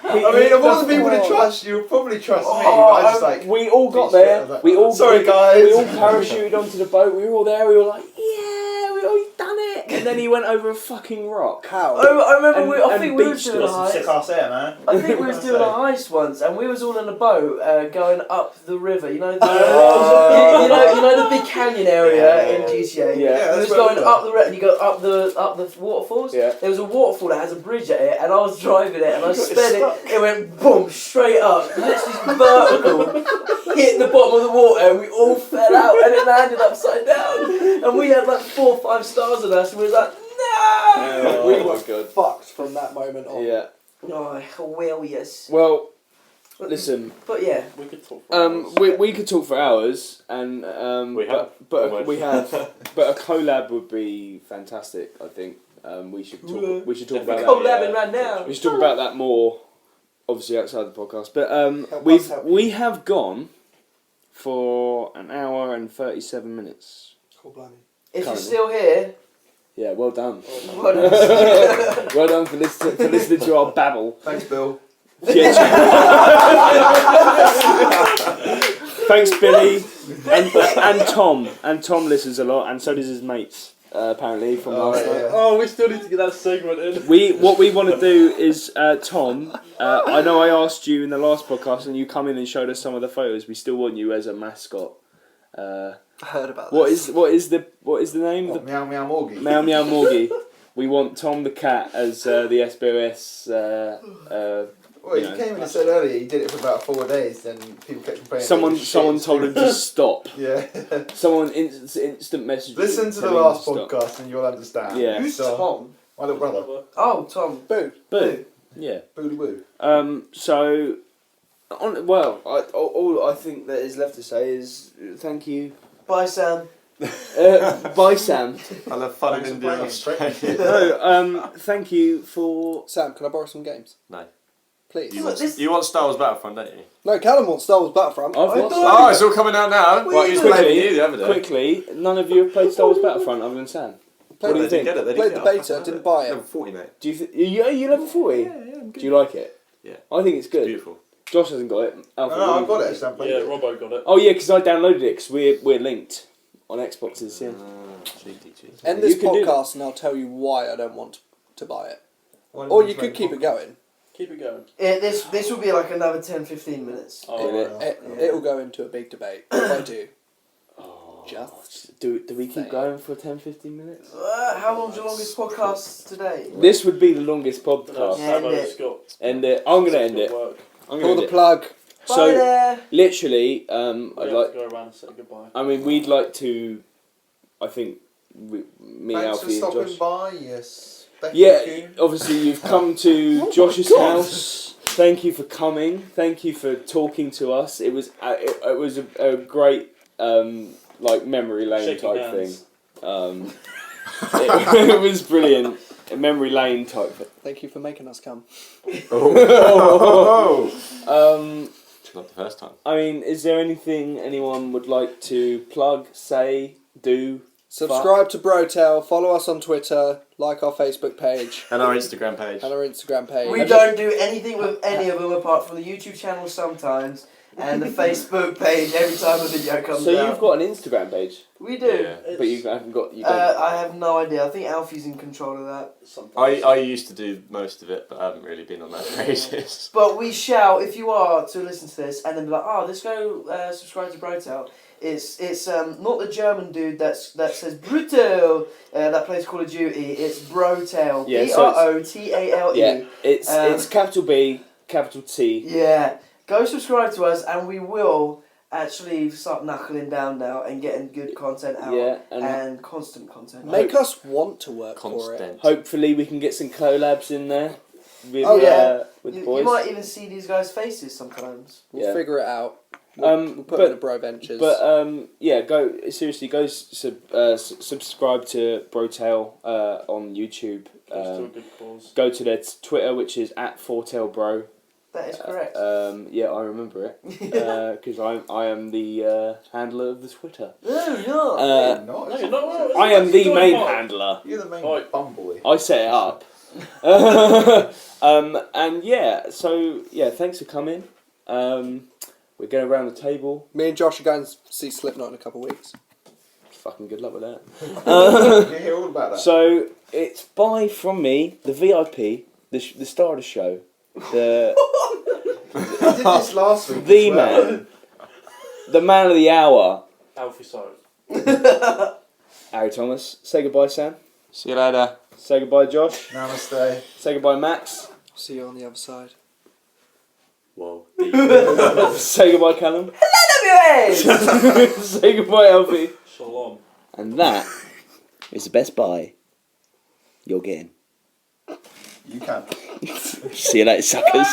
I mean, of all the people to trust, you would probably trust me. But I just like. We all got beached it. I there. was like, We all sorry, guys. We all parachuted onto the boat. We were all there. We were like, yeah, we've done it. And then he went over a fucking rock. How? I remember. And- I and think we were beached doing a us. Sick heist. ass air, man. I think we was doing a heist once, and we was all in a boat going up the river. You know, you know the big canyon area in GTA. Yeah. We was that's where going we were. up the and you go up the waterfalls. Yeah. There was a waterfall that has a bridge at it, and I was driving it, and I sped it. It went boom straight up, literally vertical, hit the bottom of the water, and we all fell out, and it landed upside down. And we had like 4 or 5 stars on us, and we was like, no. We were fucked from that moment on. Yeah. Oh, hilarious. Well, listen. But yeah. We could talk. For hours. We could talk for hours, and We have. but we have, but a collab would be fantastic. I think we should talk. We should talk about that. Collabing right now. We should talk about that more, obviously outside the podcast. But help we have gone for an hour and 37 minutes. Cool, blimey. If you're Currently. still here, Yeah, well done. well done. Well done for listening to our babble. Thanks, Bill. Yeah. Thanks, Billy, and Tom. And Tom listens a lot, and so does his mates. Apparently from last night. yeah. Oh, we still need to get that segment in. What we want to do is Tom. I know I asked you in the last podcast, and you come in and showed us some of the photos. We still want you as a mascot. I heard about What this. is the name? What, meow meow morgie. Meow Meow Morgie. We want Tom the cat as the SBOS. Well, he came in and said earlier he did it for about 4 days, then people kept complaining. Someone told him to stop. Yeah. Someone instant message. Listen to the telling him last to stop. podcast and you'll understand. Yeah. Who's So, Tom? my little brother. Oh, Tom. Boo. Boo. Yeah. Booty woo. So, all I think that is left to say is thank you. Bye, Sam. Bye, Sam. I love fun in Thanks for India and playing. Australia. No, thank you for. Sam, can I borrow some games? No. Please. You want Star Wars Battlefront, don't you? No, Callum wants Star Wars Battlefront. I've I lost. thought- Oh, it's all coming out now. Right, you was playing with you the other day. Quickly, none of you have played Star Wars Battlefront other than Sam. Played, What do you They didn't think? get it. They played didn't the get it. beta, didn't buy it. Level 40, mate. Do you you level 40? Yeah, I'm good. Do you like it? Yeah. I think it's It's good. beautiful. Josh hasn't got it. Alfred, No, what I've do got you it. Sam played Yeah, it. Robbo got it. Oh yeah, because I downloaded it because we're linked on Xboxes. Yeah. Cheeky, cheeky. End this You can do podcast and I'll tell you why I don't want to buy it. Why didn't Or you you play could keep the it going. Keep it going. This will be like another 10-15 minutes. It'll go into a big debate. If I do. Do we keep going for 10-15 minutes? How long's your longest podcast today? This would be the longest podcast. End it. End it. I'm gonna end it. I'm Pull gonna the end it. plug. Bye So there. literally, We I'd have like. to go around and say goodbye. I mean, we'd like to. I think me, Thanks for Alfie, and stopping Josh. by. Yes. Yeah, obviously you've come to Josh's house. Thank you for coming. Thank you for talking to us. It was a great like memory lane Shaking type hands. thing. It was brilliant. A memory lane type thing. Thank you for making us come. It's not the first time. I mean, is there anything anyone would like to plug, say, do? Subscribe to Brotel, follow us on Twitter, like our Facebook page And our Instagram page. and our Instagram page. We don't do anything with any of them apart from the YouTube channel sometimes and the Facebook page every time a video comes So out. you've got an Instagram page, We do. Yeah. but you haven't got. You don't. I have no idea. I think Alfie's in control of that. Sometimes. I used to do most of it, but I haven't really been on that basis. But we shall, if you are to listen to this and then be like, oh, let's go subscribe to Brotel. It's not the German dude that says Brutal that plays Call of Duty. It's Brotel. Yeah, so it's- Brotale. Yeah, it's capital B, capital T. Yeah, go subscribe to us, and we will actually start knuckling down now and getting good content out Yeah, and constant content. Make us want to work for it. Constant. Hopefully we can get some collabs in there with, Oh, yeah. with the You boys. might even see these guys' faces sometimes. We'll Yeah. figure it out. We'll put it in the Bro Ventures. But yeah, go subscribe to Brotail on YouTube. Goes to a good cause. Go to their Twitter, which is @4tailbro. That is correct. Yeah, I remember it because I am the handler of the Twitter. Oh, No, No, you're not. I am the main Don't handler. You're the main Right. bum boy. I set it up. And yeah, so yeah, thanks for coming. We're going around the table. Me and Josh are going to see Slipknot in a couple of weeks. Fucking good luck with that. You hear all about that. So it's bye from me, the VIP, the star of the show, the I did this last week. the as well. man, the man of the hour, Alfie Sorry. Harry Thomas. Say goodbye, Sam. See you later. Say goodbye, Josh. Namaste. Say goodbye, Max. See you on the other side. Whoa. Say goodbye, Callum. Anyways! Say goodbye, Alfie. Shalom. And that is the best bye you're getting. You can. See you later, suckers.